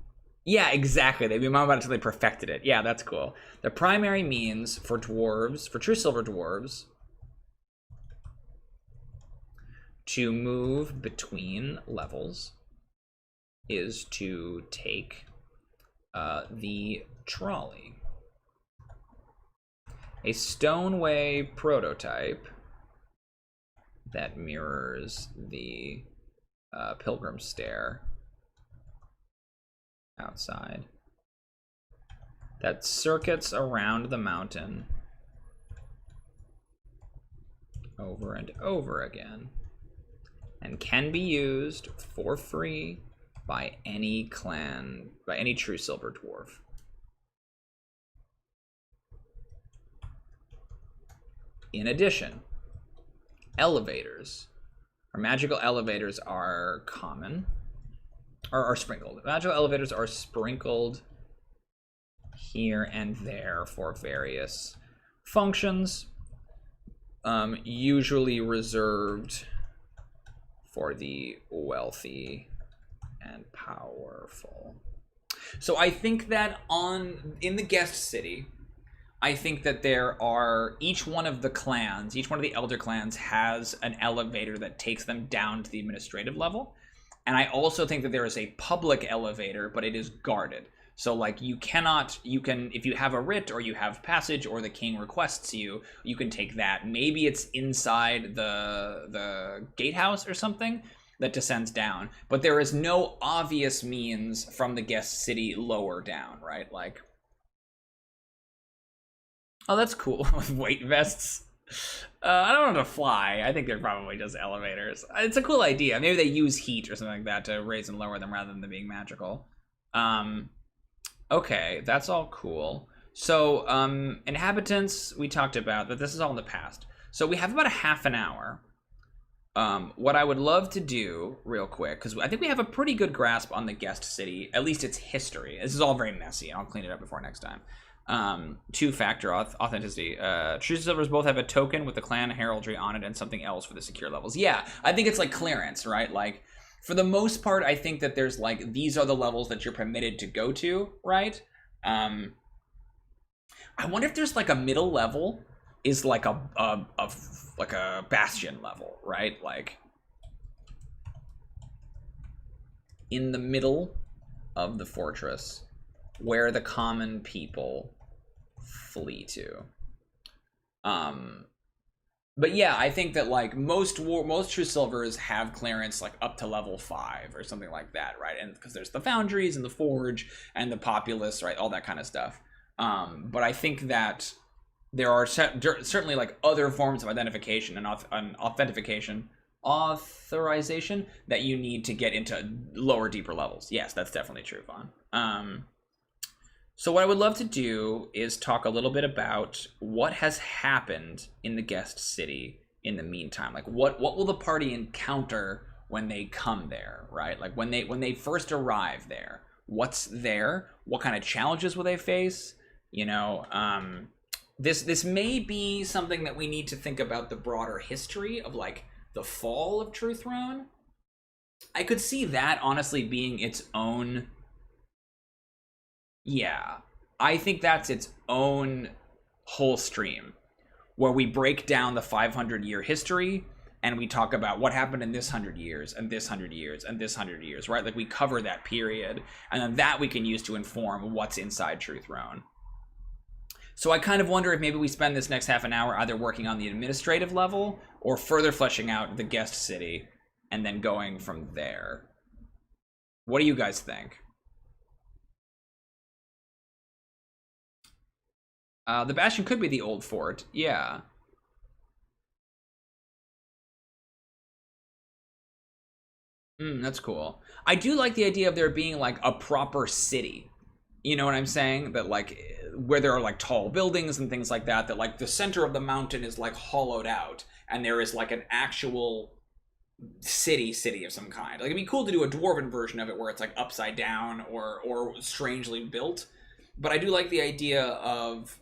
yeah, exactly. They've been about it until they perfected it. Yeah, that's cool. The primary means for dwarves, for true silver dwarves, to move between levels is to take the trolley. A Stoneway prototype that mirrors the Pilgrim Stair outside, that circuits around the mountain over and over again, and can be used for free by any clan, by any true silver dwarf. In addition, elevators, or magical elevators, are common, or are sprinkled. Magical elevators are sprinkled here and there for various functions, usually reserved for the wealthy and powerful. So I think that in the guest city, I think that there are, each one of the clans, each one of the elder clans has an elevator that takes them down to the administrative level. And I also think that there is a public elevator, but it is guarded. So like you can, if you have a writ or you have passage or the king requests you, you can take that. Maybe it's inside the gatehouse or something that descends down. But there is no obvious means from the guest city lower down, right? Like, oh, that's cool. With weight vests. I don't know how to fly. I think they're probably just elevators. It's a cool idea. Maybe they use heat or something like that to raise and lower them rather than them being magical. Okay, that's all cool. So, inhabitants, we talked about that this is all in the past. So we have about a half an hour What I would love to do real quick, because I think we have a pretty good grasp on the guest city, at least its history. This is all very messy, and I'll clean it up before next time. Two-factor authenticity. True silvers both have a token with the clan heraldry on it and something else for the secure levels. Yeah, I think it's like clearance, right? Like, for the most part, I think that there's like, these are the levels that you're permitted to go to, right? I wonder if there's like a middle level is like a bastion level, right? Like in the middle of the fortress where the common people flee to. But yeah, I think that like most true silvers have clearance like up to level 5 or something like that, right? And because there's the foundries and the forge and the populace, right? All that kind of stuff. But I think that there are certainly like other forms of identification and authorization that you need to get into lower, deeper levels. Yes, that's definitely true, Vaughn. So what I would love to do is talk a little bit about what has happened in the guest city in the meantime. Like what will the party encounter when they come there, right? Like when they first arrive there, what's there? What kind of challenges will they face? You know, this may be something that we need to think about the broader history of like the fall of Truethrone. I could see that honestly being its own. Yeah, I think that's its own whole stream where we break down the 500-year history and we talk about what happened in this 100 years and this 100 years and this 100 years, right? Like we cover that period and then that we can use to inform what's inside Truethrone. So I kind of wonder if maybe we spend this next half an hour either working on the administrative level or further fleshing out the guest city and then going from there. What do you guys think? The Bastion could be the old fort, yeah. That's cool. I do like the idea of there being like a proper city. You know what I'm saying? That like, where there are like tall buildings and things like that, that like the center of the mountain is like hollowed out and there is like an actual city of some kind. Like it'd be cool to do a dwarven version of it where it's like upside down or strangely built. But I do like the idea of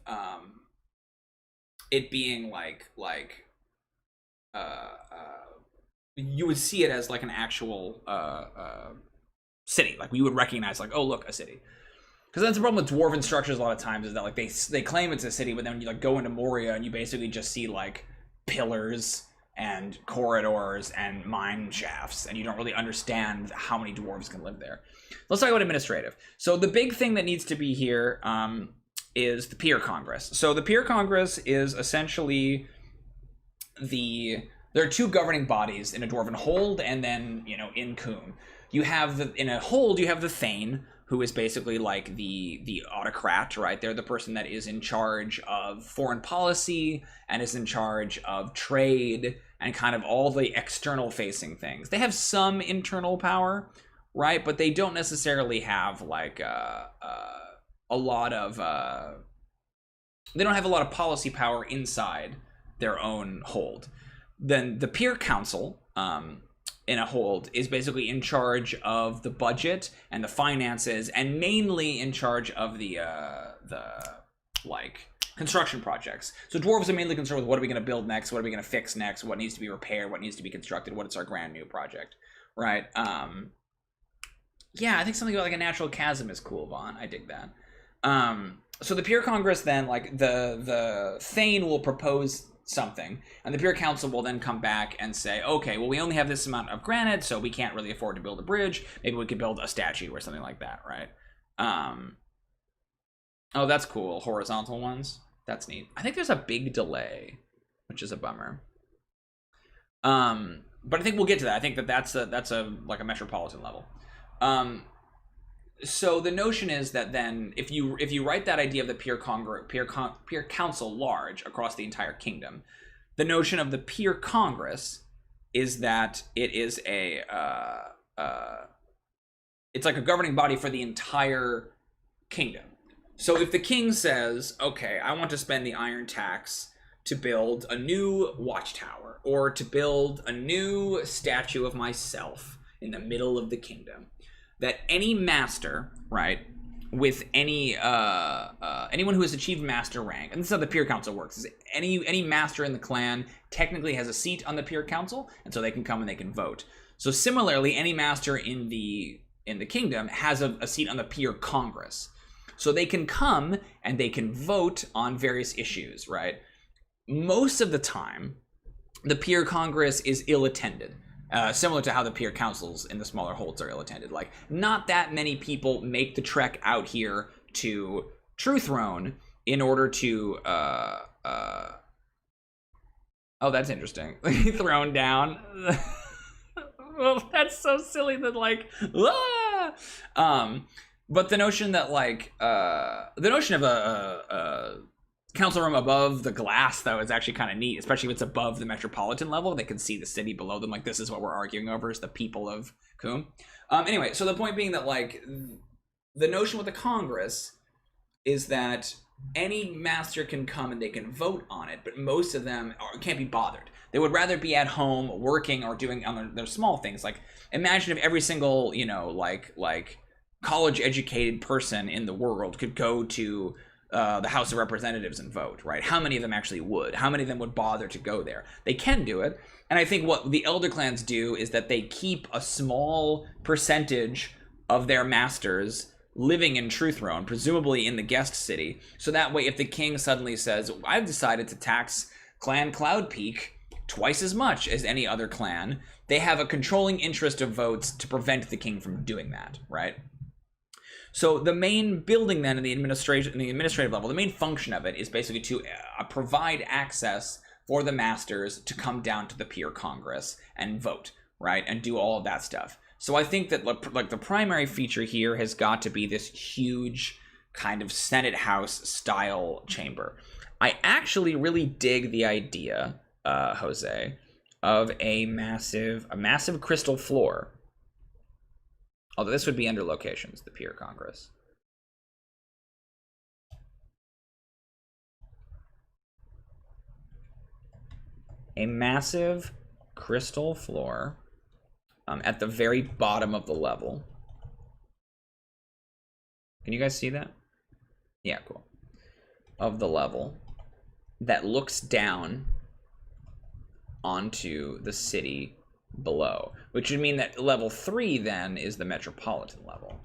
it being like you would see it as like an actual city. Like we would recognize like, oh look, a city. Because that's the problem with dwarven structures a lot of times is that like they claim it's a city, but then when you like go into Moria and you basically just see like pillars and corridors and mine shafts, and you don't really understand how many dwarves can live there. Let's talk about administrative. So the big thing that needs to be here is the Peer Congress. So the Peer Congress is essentially there are two governing bodies in a dwarven hold and then, you know, in Coon. You have in a hold, you have the Thane, who is basically like the autocrat, right? They're the person that is in charge of foreign policy and is in charge of trade and kind of all the external facing things. They have some internal power, right? But they don't necessarily have like a lot of they don't have a lot of policy power inside their own hold. Then the Peer Council in a hold is basically in charge of the budget and the finances, and mainly in charge of the like construction projects. So dwarves are mainly concerned with what are we going to build next, what are we going to fix next, what needs to be repaired, what needs to be constructed, what is our grand new project, right? Yeah, I think something about like a natural chasm is cool, Vaughn. I dig that. So the Peer Congress then, like the Thane will propose something, and the Peer Council will then come back and say, okay, well, we only have this amount of granite, so we can't really afford to build a bridge. Maybe we could build a statue or something like that, right? Oh, that's cool. Horizontal ones. That's neat. I think there's a big delay, which is a bummer. But I think we'll get to that. I think that's a like a metropolitan level. So the notion is that then if you write that idea of the Peer Council large across the entire kingdom, the notion of the Peer Congress is that it is it's like a governing body for the entire kingdom. So if the king says, okay, I want to spend the iron tax to build a new watchtower or to build a new statue of myself in the middle of the kingdom, that any master, right, with any anyone who has achieved master rank, and this is how the peer council works, is any master in the clan technically has a seat on the peer council, and so they can come and they can vote. So similarly, any master in the kingdom has a seat on the peer congress, so they can come and they can vote on various issues, right? Most of the time, the peer congress is ill-attended. Similar to how the peer councils in the smaller holds are ill-attended. Like, not that many people make the trek out here to Truethrone in order to, oh, that's interesting. Thrown down. Well, that's so silly that, like, but the notion that, like, the notion of a council room above the glass, though, is actually kind of neat, especially if it's above the metropolitan level. They can see the city below them. Like, this is what we're arguing over, is the people of Coom. Anyway, so the point being that, like, the notion with the Congress is that any master can come and they can vote on it, but most of them can't be bothered. They would rather be at home working or doing on their small things. Like, imagine if every single, you know, like college-educated person in the world could go to the House of Representatives and vote, right? How many of them actually would? How many of them would bother to go there? They can do it. And I think what the Elder Clans do is that they keep a small percentage of their masters living in Truethrone, presumably in the guest city. So that way, if the king suddenly says, I've decided to tax Clan Cloudpeak twice as much as any other clan, they have a controlling interest of votes to prevent the king from doing that, right? So the main building then in the administrative level, the main function of it is basically to provide access for the masters to come down to the peer congress and vote, right, and do all of that stuff. So I think that, like, the primary feature here has got to be this huge kind of Senate House style chamber. I actually really dig the idea, Jose, of a massive crystal floor. Although this would be under locations, the peer congress. A massive crystal floor at the very bottom of the level. Can you guys see that? Yeah, cool. Of the level that looks down onto the city below, which would mean that level 3 then is the metropolitan level.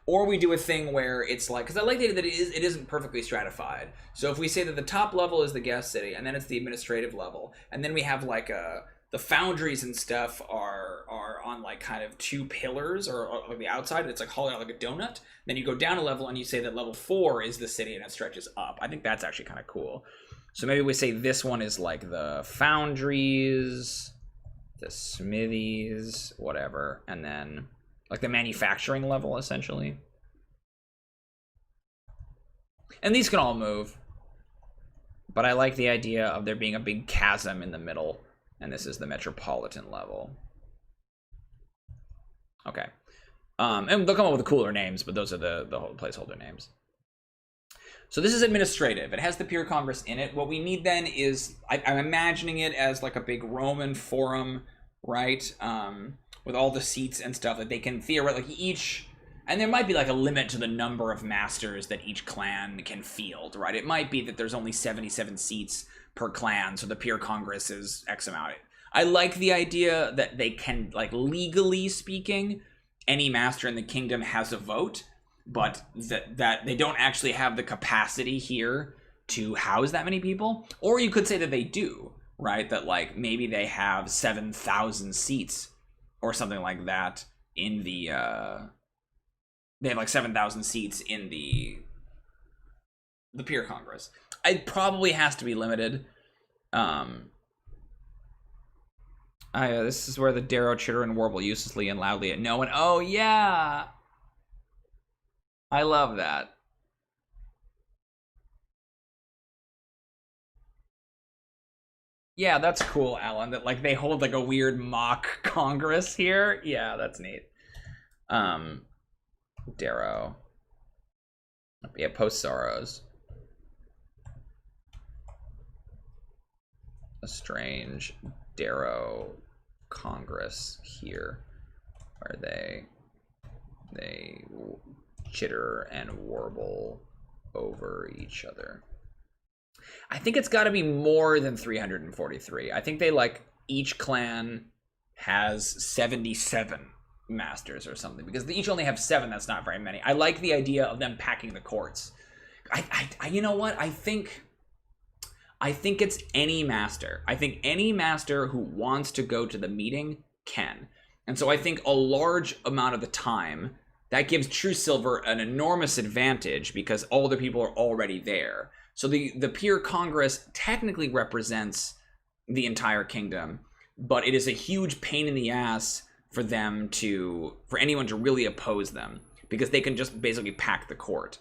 Or we do a thing where it's like, because I like the idea that it isn't perfectly stratified. So if we say that the top level is the guest city, and then it's the administrative level, and then we have like the foundries and stuff are on like kind of 2 pillars or like the outside, and it's like hollowed out like a donut. Then you go down a level and you say that level 4 is the city and it stretches up. I think that's actually kind of cool. So maybe we say this one is like the foundries, the smithies, whatever, and then like the manufacturing level, essentially. And these can all move. But I like the idea of there being a big chasm in the middle, and this is the metropolitan level. Okay. And they'll come up with the cooler names, but those are the whole placeholder names. So this is administrative. It has the peer congress in it. What we need then is, I'm imagining it as like a big Roman forum, right? With all the seats and stuff that they can theoretically each, and there might be like a limit to the number of masters that each clan can field, right? It might be that there's only 77 seats per clan, so the peer congress is X amount. I like the idea that they can, like, legally speaking, any master in the kingdom has a vote, but that they don't actually have the capacity here to house that many people. Or you could say that they do, right? That, like, maybe they have 7,000 seats or something like that in the, they have like 7,000 seats in the peer congress. It probably has to be limited. This is where the Darrow chitter and warble uselessly and loudly at no one. Oh, yeah. I love that. Yeah, that's cool, Alan. That, like, they hold like a weird mock congress here. Yeah, that's neat. Darrow. Yeah, post Sorrows. A strange Darrow Congress here, where they chitter and warble over each other. I think it's got to be more than 343. I think they like each clan has 77 masters or something, because they each only have 7. That's not very many. I like the idea of them packing the courts. I you know what? I think it's any master. I think any master who wants to go to the meeting can. And so I think a large amount of the time that gives True Silver an enormous advantage because all the people are already there. So the Peer Congress technically represents the entire kingdom, but it is a huge pain in the ass for anyone to really oppose them, because they can just basically pack the court.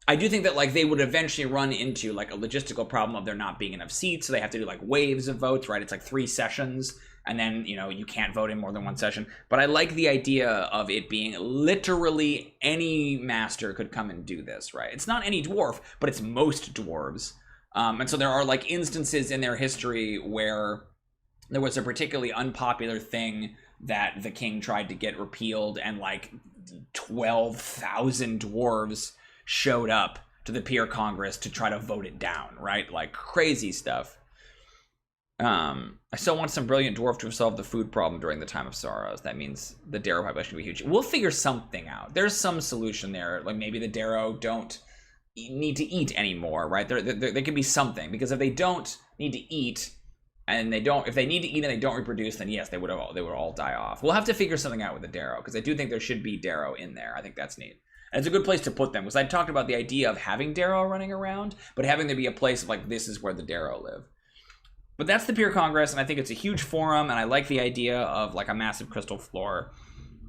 I do think that like they would eventually run into like a logistical problem of there not being enough seats, so they have to do like waves of votes, right? It's like 3 sessions, and then, you know, you can't vote in more than 1 session. But I like the idea of it being literally any master could come and do this, right? It's not any dwarf, but it's most dwarves. And so there are like instances in their history where there was a particularly unpopular thing that the king tried to get repealed, and like 12,000 dwarves showed up to the Peer Congress to try to vote it down, right? Like crazy stuff. I still want some brilliant dwarf to solve the food problem during the time of sorrows. That means the Darrow population will be huge. We'll figure something out. There's some solution there. Like maybe the Darrow don't need to eat anymore, right? There could be something, because if they don't need to eat, and if they need to eat and they don't reproduce, then yes, they would all die off. We'll have to figure something out with the Darrow, because I do think there should be Darrow in there. I think that's neat. And it's a good place to put them, because I talked about the idea of having Darrow running around, but having there be a place of like, this is where the Darrow live. But that's the Peer Congress, and I think it's a huge forum, and I like the idea of like a massive crystal floor.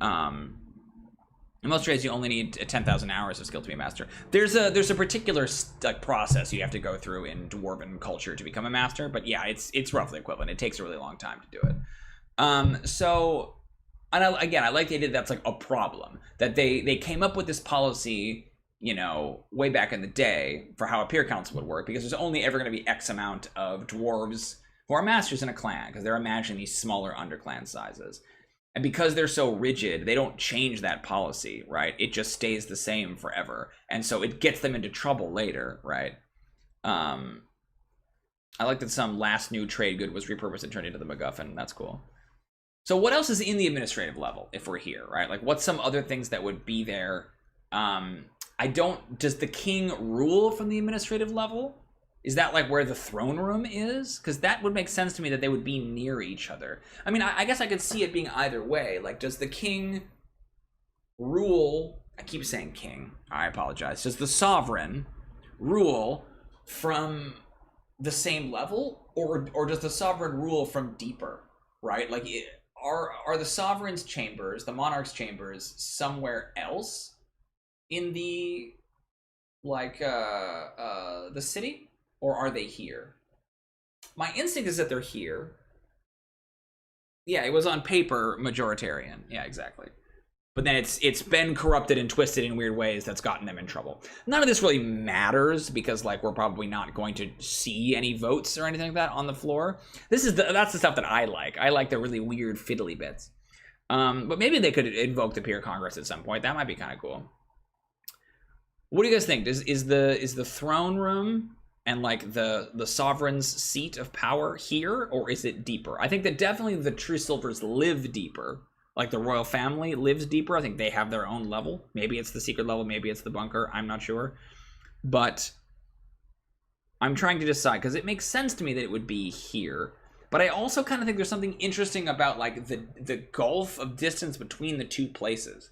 In most trades, you only need 10,000 hours of skill to be a master. There's a particular like process you have to go through in dwarven culture to become a master, but yeah, it's roughly equivalent. It takes a really long time to do it. So, and I like the idea that's like a problem, that they came up with this policy, you know, way back in the day for how a peer council would work, because there's only ever going to be X amount of dwarves who are masters in a clan, because they're imagining these smaller underclan sizes. And because they're so rigid, they don't change that policy, right? It just stays the same forever. And so it gets them into trouble later, right? I like that some last new trade good was repurposed and turned into the MacGuffin. That's cool. So what else is in the administrative level if we're here, right? Like what's some other things that would be there? Does the king rule from the administrative level? Is that like where the throne room is? Because that would make sense to me that they would be near each other. I mean, I guess I could see it being either way. Like, does the king rule? I keep saying king. I apologize. Does the sovereign rule from the same level, or does the sovereign rule from deeper? Right? Like, are the sovereign's chambers, the monarch's chambers, somewhere else in the the city? Or are they here? My instinct is that they're here. Yeah, it was on paper majoritarian. Yeah, exactly. But then it's been corrupted and twisted in weird ways that's gotten them in trouble. None of this really matters, because like we're probably not going to see any votes or anything like that on the floor. That's the stuff that I like. I like the really weird fiddly bits. But maybe they could invoke the Peer Congress at some point. That might be kind of cool. What do you guys think? Is the throne room and like the sovereign's seat of power here, or is it deeper? I think that definitely the True Silvers live deeper. Like the royal family lives deeper. I think they have their own level. Maybe it's the secret level, maybe it's the bunker. I'm not sure. But I'm trying to decide, because it makes sense to me that it would be here. But I also kind of think there's something interesting about like the gulf of distance between the two places.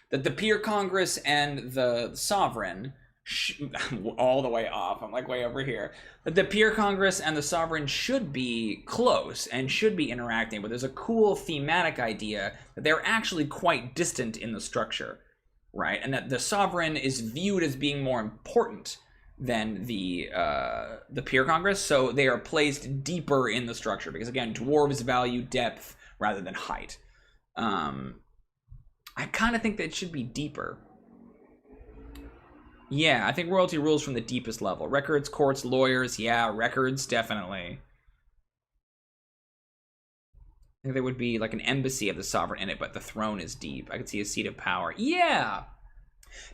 That the Peer Congress and the sovereign, all the way off, I'm like way over here, that the Peer Congress and the sovereign should be close and should be interacting, but there's a cool thematic idea that they're actually quite distant in the structure, right? And that the sovereign is viewed as being more important than the Peer Congress, so they are placed deeper in the structure, because again, dwarves value depth rather than height. I kind of think that it should be deeper. Yeah, I think royalty rules from the deepest level. Records, courts, lawyers. Yeah, records, definitely. I think there would be like an embassy of the sovereign in it, but the throne is deep. I could see a seat of power. Yeah.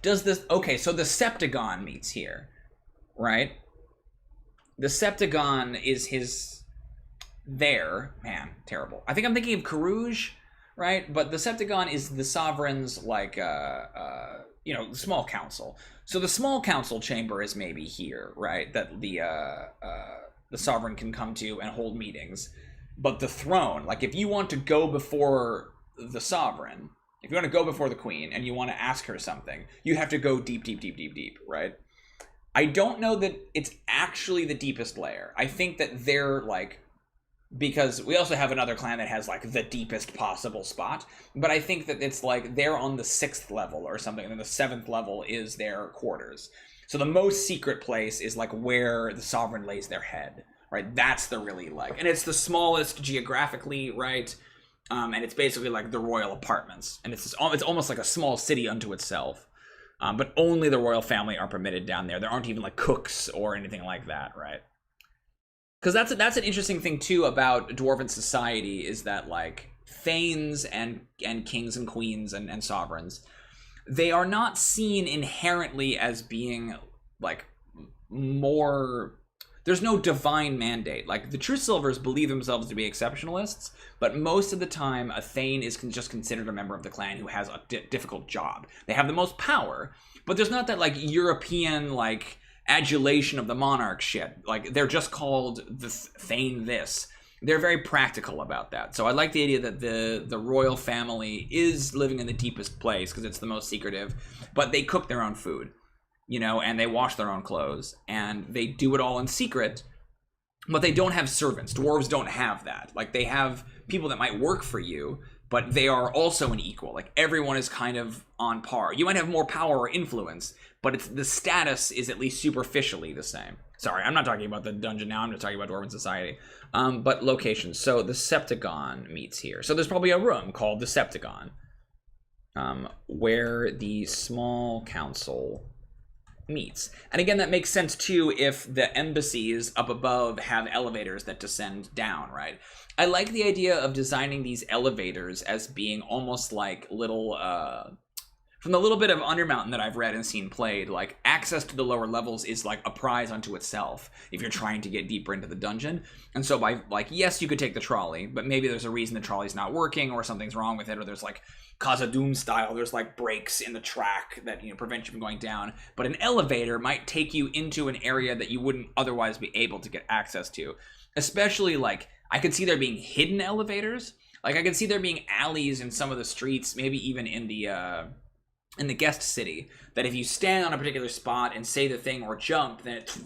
Does this... Okay, so the Septagon meets here, right? The Septagon is his... There. Man, terrible. I think I'm thinking of Carouge, right? But the Septagon is the sovereign's, like, you know, small council. So the small council chamber is maybe here, right? That the sovereign can come to and hold meetings. But the throne, like, if you want to go before the sovereign, if you want to go before the queen and you want to ask her something, you have to go deep, deep, deep, deep, deep, right? I don't know that it's actually the deepest layer. I think that they're, like... Because we also have another clan that has, like, the deepest possible spot. But I think that it's, like, they're on the 6th level or something, and then the 7th level is their quarters. So the most secret place is, like, where the sovereign lays their head, right? That's the really, like... And it's the smallest geographically, right? And it's basically, like, the royal apartments. And it's almost like a small city unto itself. But only the royal family are permitted down there. There aren't even, like, cooks or anything like that, right? Because that's an interesting thing too about dwarven society, is that, like, thanes and kings and queens and sovereigns, they are not seen inherently as being, like, more... There's no divine mandate. Like, the True Silvers believe themselves to be exceptionalists, but most of the time a thane is just considered a member of the clan who has a difficult job. They have the most power, but there's not that, like, European, like, adulation of the monarch shit. Like, they're just called the thane this. They're very practical about that. So I like the idea that the royal family is living in the deepest place because it's the most secretive, but they cook their own food, you know, and they wash their own clothes, and they do it all in secret, but they don't have servants. Dwarves don't have that. Like, they have people that might work for you, but they are also an equal. Like, everyone is kind of on par. You might have more power or influence, but it's the status is at least superficially the same. Sorry, I'm not talking about the dungeon now. I'm just talking about Dwarven Society. But locations. So the Septagon meets here. So there's probably a room called the Septagon, where the small council meets. And again, that makes sense too if the embassies up above have elevators that descend down, right? I like the idea of designing these elevators as being almost like little, from the little bit of Undermountain that I've read and seen played, like, access to the lower levels is like a prize unto itself if you're trying to get deeper into the dungeon. And so by, like, yes, you could take the trolley, but maybe there's a reason the trolley's not working, or something's wrong with it, or there's, like, Khazad-dûm style, there's, like, breaks in the track that, you know, prevent you from going down. But an elevator might take you into an area that you wouldn't otherwise be able to get access to. Especially, like, I could see there being hidden elevators. Like, I could see there being alleys in some of the streets, maybe even in the guest city, that if you stand on a particular spot and say the thing or jump, then it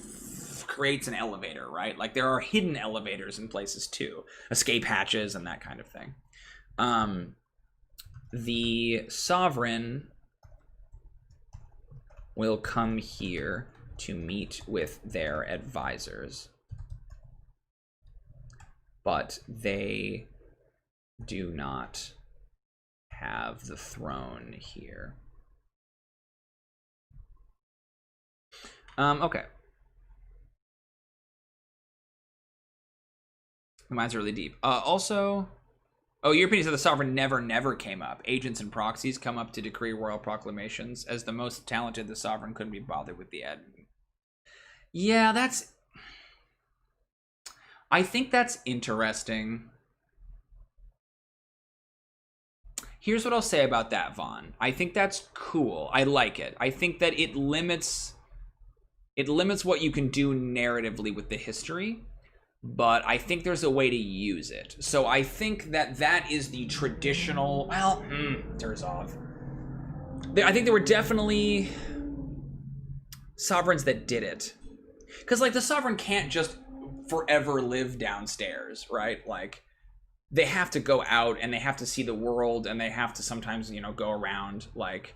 creates an elevator, right? Like, there are hidden elevators in places too. Escape hatches and that kind of thing. The sovereign will come here to meet with their advisors, but they do not have the throne here. Okay. Mine's really deep. Also, oh, Europeans of the Sovereign never came up. Agents and proxies come up to decree royal proclamations. As the most talented, the Sovereign couldn't be bothered with the admin. Yeah, that's... I think that's interesting. Here's what I'll say about that, Vaughn. I think that's cool. I like it. I think that it limits what you can do narratively with the history, but I think there's a way to use it. So I think that that is the traditional... Well, Turzov. I think there were definitely sovereigns that did it. Because, like, the sovereign can't just forever live downstairs, right? Like, they have to go out, and they have to see the world, and they have to sometimes, you know, go around, like...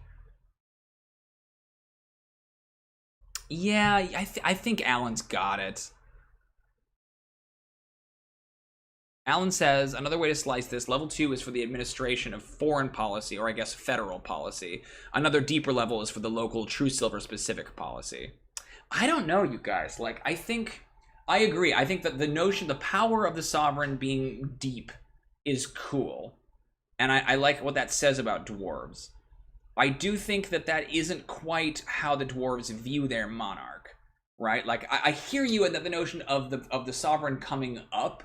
Yeah, I think Alan's got it. Alan says, another way to slice this, level 2 is for the administration of foreign policy, or I guess federal policy. Another deeper level is for the local True Silver specific policy. I don't know, you guys. Like, I agree. I think that the power of the sovereign being deep is cool. And I like what that says about dwarves. I do think that isn't quite how the dwarves view their monarch, right? Like, I hear you in that the notion of the sovereign coming up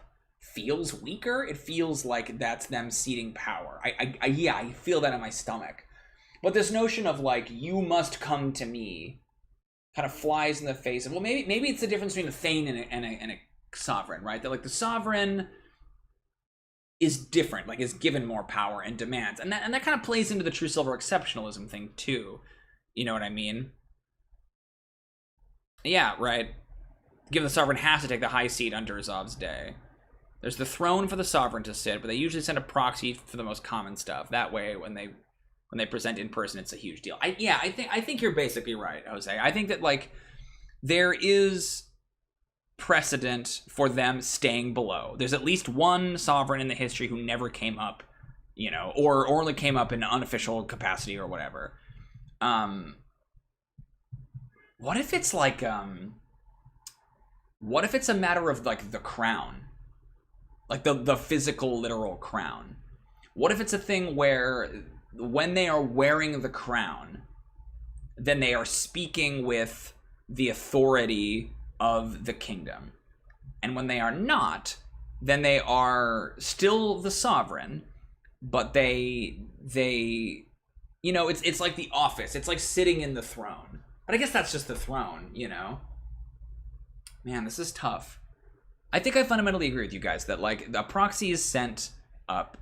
feels weaker. It feels like that's them ceding power. I feel that in my stomach. But this notion of, like, you must come to me kind of flies in the face of, well, maybe it's the difference between a thane and a sovereign, right? That, like, the sovereign is different, like, is given more power and demands, and that kind of plays into the True Silver exceptionalism thing too. You know what I mean? Yeah, right. Given the sovereign has to take the high seat on Durzov's day. There's the throne for the sovereign to sit, but they usually send a proxy for the most common stuff. That way, when they present in person, it's a huge deal. I think you're basically right, Jose. I think that, like, there is precedent for them staying below. There's at least one sovereign in the history who never came up, you know, or only came up in unofficial capacity or whatever. What if it's like, what if it's a matter of, like, the crown? Like, the physical, literal crown. What if it's a thing where when they are wearing the crown, then they are speaking with the authority of the kingdom. And when they are not, then they are still the sovereign, but they you know, it's like the office. It's like sitting in the throne. But I guess that's just the throne, you know? Man, this is tough. I think I fundamentally agree with you guys that, like, the proxy is sent up.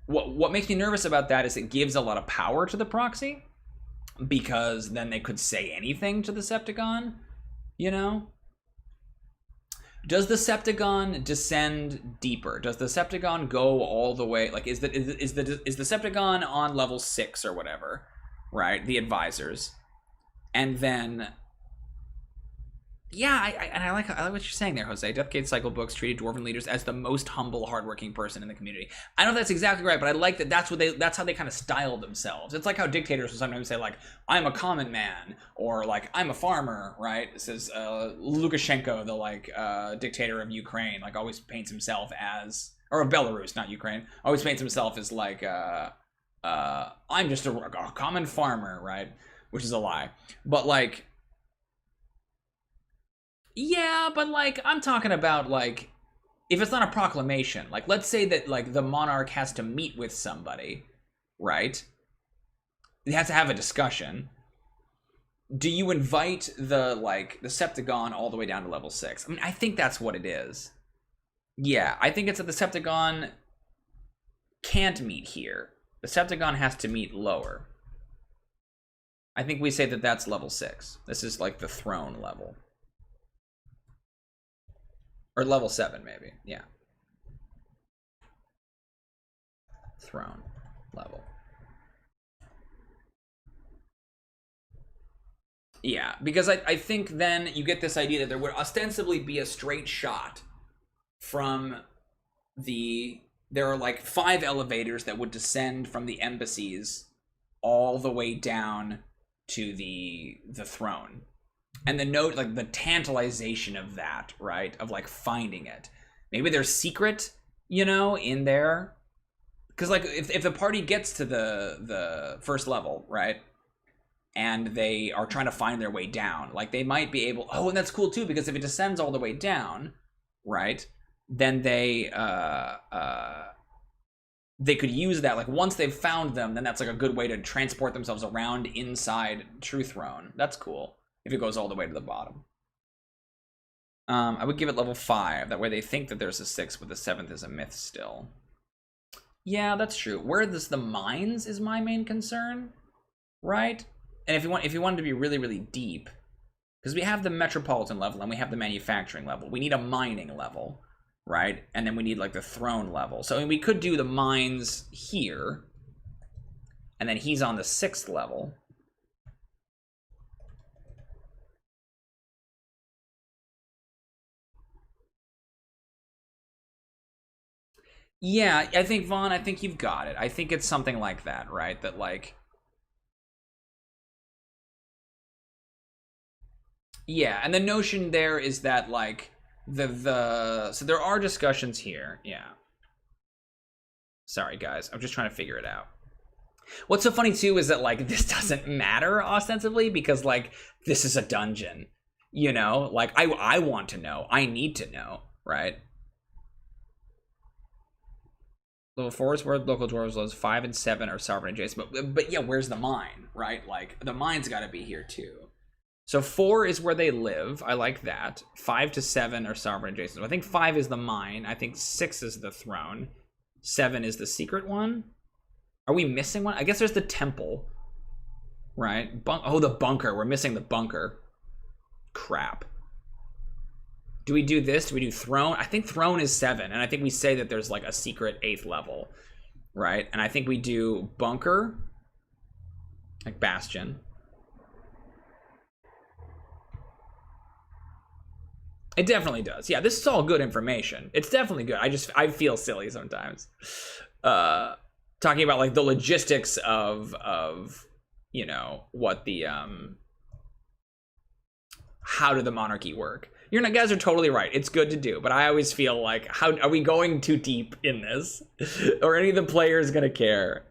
What makes me nervous about that is it gives a lot of power to the proxy, because then they could say anything to the Septagon, you know? Does the Septagon descend deeper? Does the Septagon go all the way? Like, is the Septagon on level 6 or whatever, right? The advisors, and then, yeah, I like what you're saying there, Jose. Deathgate Cycle books treated dwarven leaders as the most humble, hardworking person in the community. I don't know if that's exactly right, but I like that. That's how they kind of style themselves. It's like how dictators will sometimes say, like, I'm a common man, or, like, I'm a farmer, right? It says Lukashenko, the, like, dictator of Ukraine, like, always paints himself as, or of Belarus, not Ukraine, always paints himself as, like, I'm just a common farmer, right? Which is a lie, but, like, yeah, but, like, I'm talking about, like, if it's not a proclamation, like, let's say that, like, the monarch has to meet with somebody, right? He has to have a discussion. Do you invite the Septagon all the way down to level 6? I mean, I think that's what it is. Yeah, I think it's that the Septagon can't meet here. The Septagon has to meet lower. I think we say that that's level 6. This is, like, the throne level. Or level 7, maybe. Yeah. Throne level. Yeah, because I think then you get this idea that there would ostensibly be a straight shot from there are, like, 5 elevators that would descend from the embassies all the way down to the throne. And the note, like, the tantalization of that, right? Of, like, finding it. Maybe there's secret, you know, in there. Because, like, if the party gets to the first level, right? And they are trying to find their way down, like, they might be able, and that's cool too, because if it descends all the way down, right? Then they could use that, like, once they've found them, then that's, like, a good way to transport themselves around inside Truethrone. That's cool. If it goes all the way to the bottom. I would give it level 5. That way they think that there's a 6, but the 7th is a myth still. Yeah, that's true. Where is the mines is my main concern, right? And if you want to be really, really deep, because we have the metropolitan level and we have the manufacturing level. We need a mining level, right? And then we need, like, the throne level. So, I mean, we could do the mines here, and then he's on the 6th level. Yeah, I think, Vaughn, I think you've got it. I think it's something like that, right? That, like... Yeah, and the notion there is that, like, so there are discussions here, yeah. Sorry, guys, I'm just trying to figure it out. What's so funny, too, is that, like, this doesn't matter, ostensibly, because, like, this is a dungeon, you know? Like, I want to know. I need to know, right? Level 4 is where local dwarves levels 5 and 7 are sovereign adjacent. But yeah, where's the mine, right? Like, the mine's got to be here, too. So 4 is where they live. I like that. 5 to 7 are sovereign adjacent. So I think 5 is the mine. I think 6 is the throne. 7 is the secret one. Are we missing one? I guess there's the temple, right? Oh, the bunker. We're missing the bunker. Crap. Do we do this? Do we do throne? I think throne is 7, and I think we say that there's like a secret 8th level, right? And I think we do bunker, like bastion. It definitely does. Yeah, this is all good information. It's definitely good. I feel silly sometimes. Talking about like the logistics of you know, what the how did the monarchy work? You guys are totally right. It's good to do, but I always feel like, how are we going too deep in this? Or any of the players gonna care?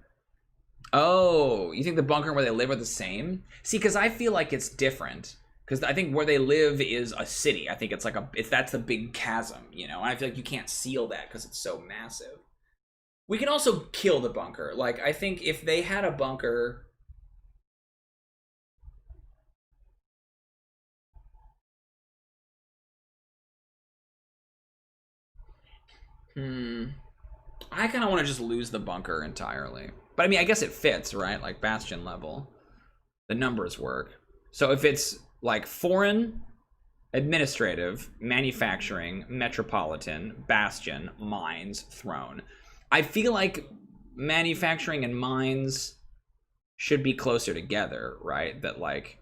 Oh, you think the bunker and where they live are the same? See, because I feel like it's different. Because I think where they live is a city. I think it's like that's the big chasm, you know? And I feel like you can't seal that because it's so massive. We can also kill the bunker. Like, I think if they had a bunker... I kind of want to just lose the bunker entirely. But I mean, I guess it fits, right? Like bastion level. The numbers work. So if it's like foreign, administrative, manufacturing, metropolitan, bastion, mines, throne. I feel like manufacturing and mines should be closer together, right? That like...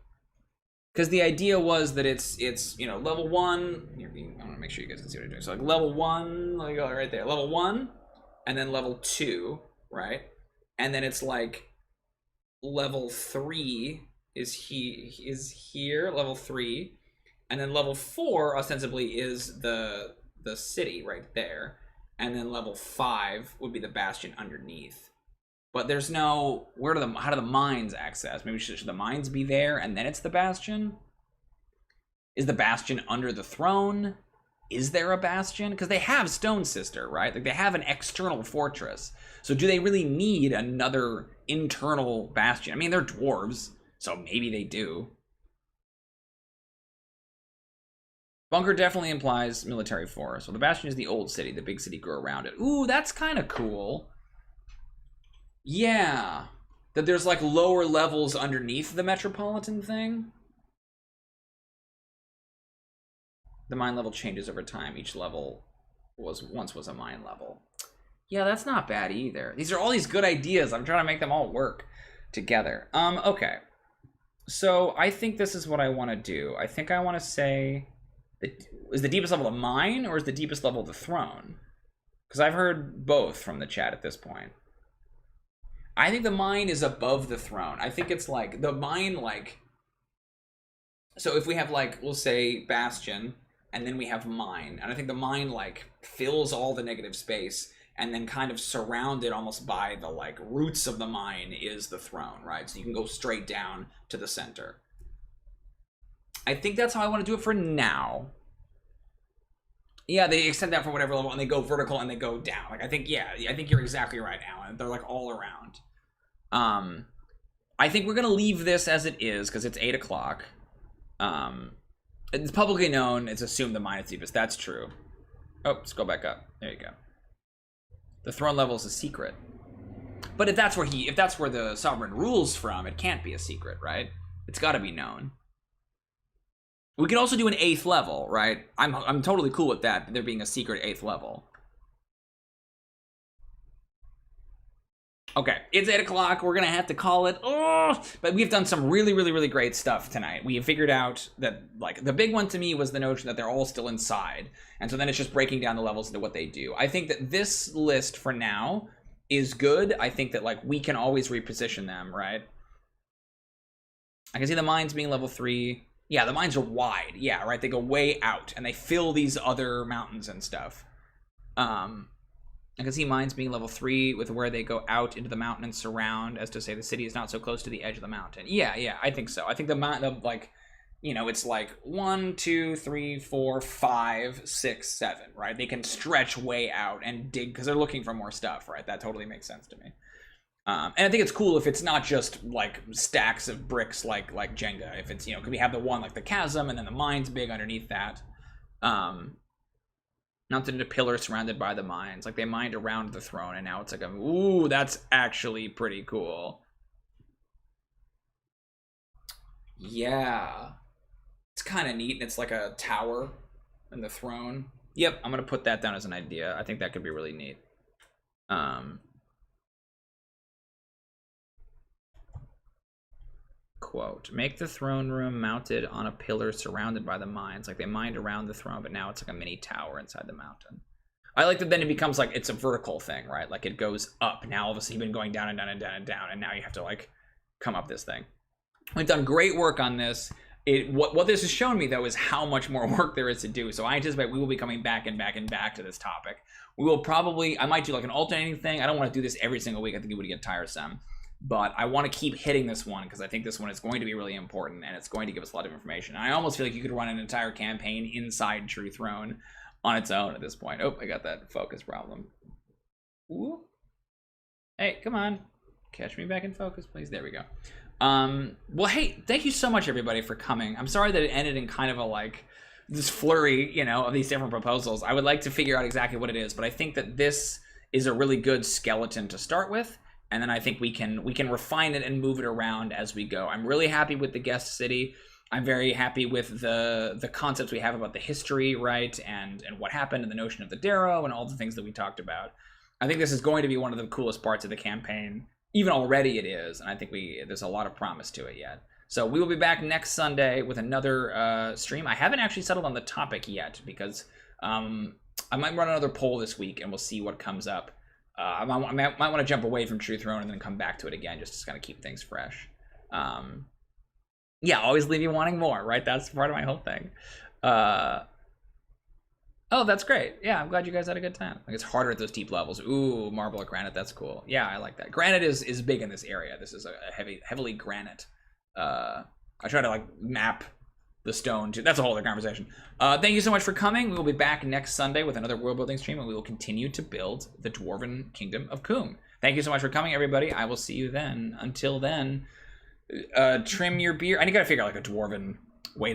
Because the idea was that it's you know, level 1. I want to make sure you guys can see what I'm doing. So like level 1, let me go right there. Level 1, and then level 2, right? And then it's like level 3 is here, level 3, and then level 4 ostensibly is the city right there, and then level 5 would be the bastion underneath. But there's no, how do the mines access? Maybe should the mines be there and then it's the bastion? Is the bastion under the throne? Is there a bastion? Because they have Stone Sister, right? Like they have an external fortress. So do they really need another internal bastion? I mean, they're dwarves, so maybe they do. Bunker definitely implies military force. Well, the bastion is the old city. The big city grew around it. Ooh, that's kind of cool. Yeah, that there's like lower levels underneath the metropolitan thing. The mine level changes over time. Each level once was a mine level. Yeah, that's not bad either. These are all these good ideas. I'm trying to make them all work together. Okay. So I think this is what I want to do. I think I want to say, is the deepest level a mine or is the deepest level the throne? Because I've heard both from the chat at this point. I think the mine is above the throne. I think it's like the mine, like, so if we have like, we'll say bastion, and then we have mine, and I think the mine like fills all the negative space, and then kind of surrounded almost by the like roots of the mine is the throne, right? So you can go straight down to the center. I think that's how I want to do it for now. Yeah, they extend that for whatever level, and they go vertical and they go down. Like I think, yeah, I think you're exactly right, Alan. They're like all around. I think we're gonna leave this as it is because it's 8 o'clock. It's publicly known. It's assumed the mine is deepest. That's true. Oh, let's go back up. There you go. The throne level is a secret. But if that's where the sovereign rules from, it can't be a secret, right? It's got to be known. We can also do an 8th level, right? I'm totally cool with that. There being a secret 8th level. Okay, it's 8 o'clock. We're gonna have to call it. Oh, but we've done some really, really, really great stuff tonight. We have figured out that, like, the big one to me was the notion that they're all still inside, and so then it's just breaking down the levels into what they do. I think that this list for now is good. I think that, like, we can always reposition them, right? I can see the mines being level 3. Yeah, the mines are wide. Yeah, right. They go way out, and they fill these other mountains and stuff. I can see mines being level 3 with where they go out into the mountain and surround, as to say the city is not so close to the edge of the mountain. Yeah, I think so. I think the mountain, like, you know, it's like 1, 2, 3, 4, 5, 6, 7, right? They can stretch way out and dig because they're looking for more stuff, right? That totally makes sense to me. And I think it's cool if it's not just like stacks of bricks like Jenga. If it's, you know, could we have the one like the chasm and then the mines big underneath that. Mounted into pillars surrounded by the mines. Like, they mined around the throne, and now it's like a... Ooh, that's actually pretty cool. Yeah. It's kind of neat, and it's like a tower in the throne. Yep, I'm going to put that down as an idea. I think that could be really neat. Quote, make the throne room mounted on a pillar surrounded by the mines. Like, they mined around the throne, but now it's like a mini tower inside the mountain. I like that then it becomes like it's a vertical thing, right? Like, it goes up. Now all of a sudden you've been going down and down and down and down, and now you have to like come up this thing. We've done great work on this. What this has shown me, though, is how much more work there is to do. So I anticipate we will be coming back and back and back to this topic. We will probably, I might do like an alternating thing. I don't want to do this every single week. I think it would get tiresome. But I want to keep hitting this one because I think this one is going to be really important and it's going to give us a lot of information. I almost feel like you could run an entire campaign inside Truethrone on its own at this point. Oh, I got that focus problem. Ooh. Hey, come on. Catch me back in focus, please. There we go. Well, hey, thank you so much, everybody, for coming. I'm sorry that it ended in kind of a, like, this flurry, you know, of these different proposals. I would like to figure out exactly what it is, but I think that this is a really good skeleton to start with. And then I think we can refine it and move it around as we go. I'm really happy with the guest city. I'm very happy with the concepts we have about the history, right, and what happened, and the notion of the Darrow, and all the things that we talked about. I think this is going to be one of the coolest parts of the campaign. Even already it is, and I think there's a lot of promise to it yet. So we will be back next Sunday with another stream. I haven't actually settled on the topic yet because I might run another poll this week, and we'll see what comes up. I might want to jump away from Truethrone and then come back to it again, just to kind of keep things fresh. Yeah, always leave you wanting more, right? That's part of my whole thing. Oh, that's great. Yeah, I'm glad you guys had a good time. Like, it's harder at those deep levels. Ooh, marble or granite, that's cool. Yeah, I like that. Granite is big in this area. This is a heavily granite. I try to, like, map the stone to... That's a whole other conversation. Thank you so much for coming. We will be back next Sunday with another world building stream, and we will continue to build the Dwarven Kingdom of Coom. Thank you so much for coming, everybody. I will see you then. Until then, trim your beard. I gotta figure out like a Dwarven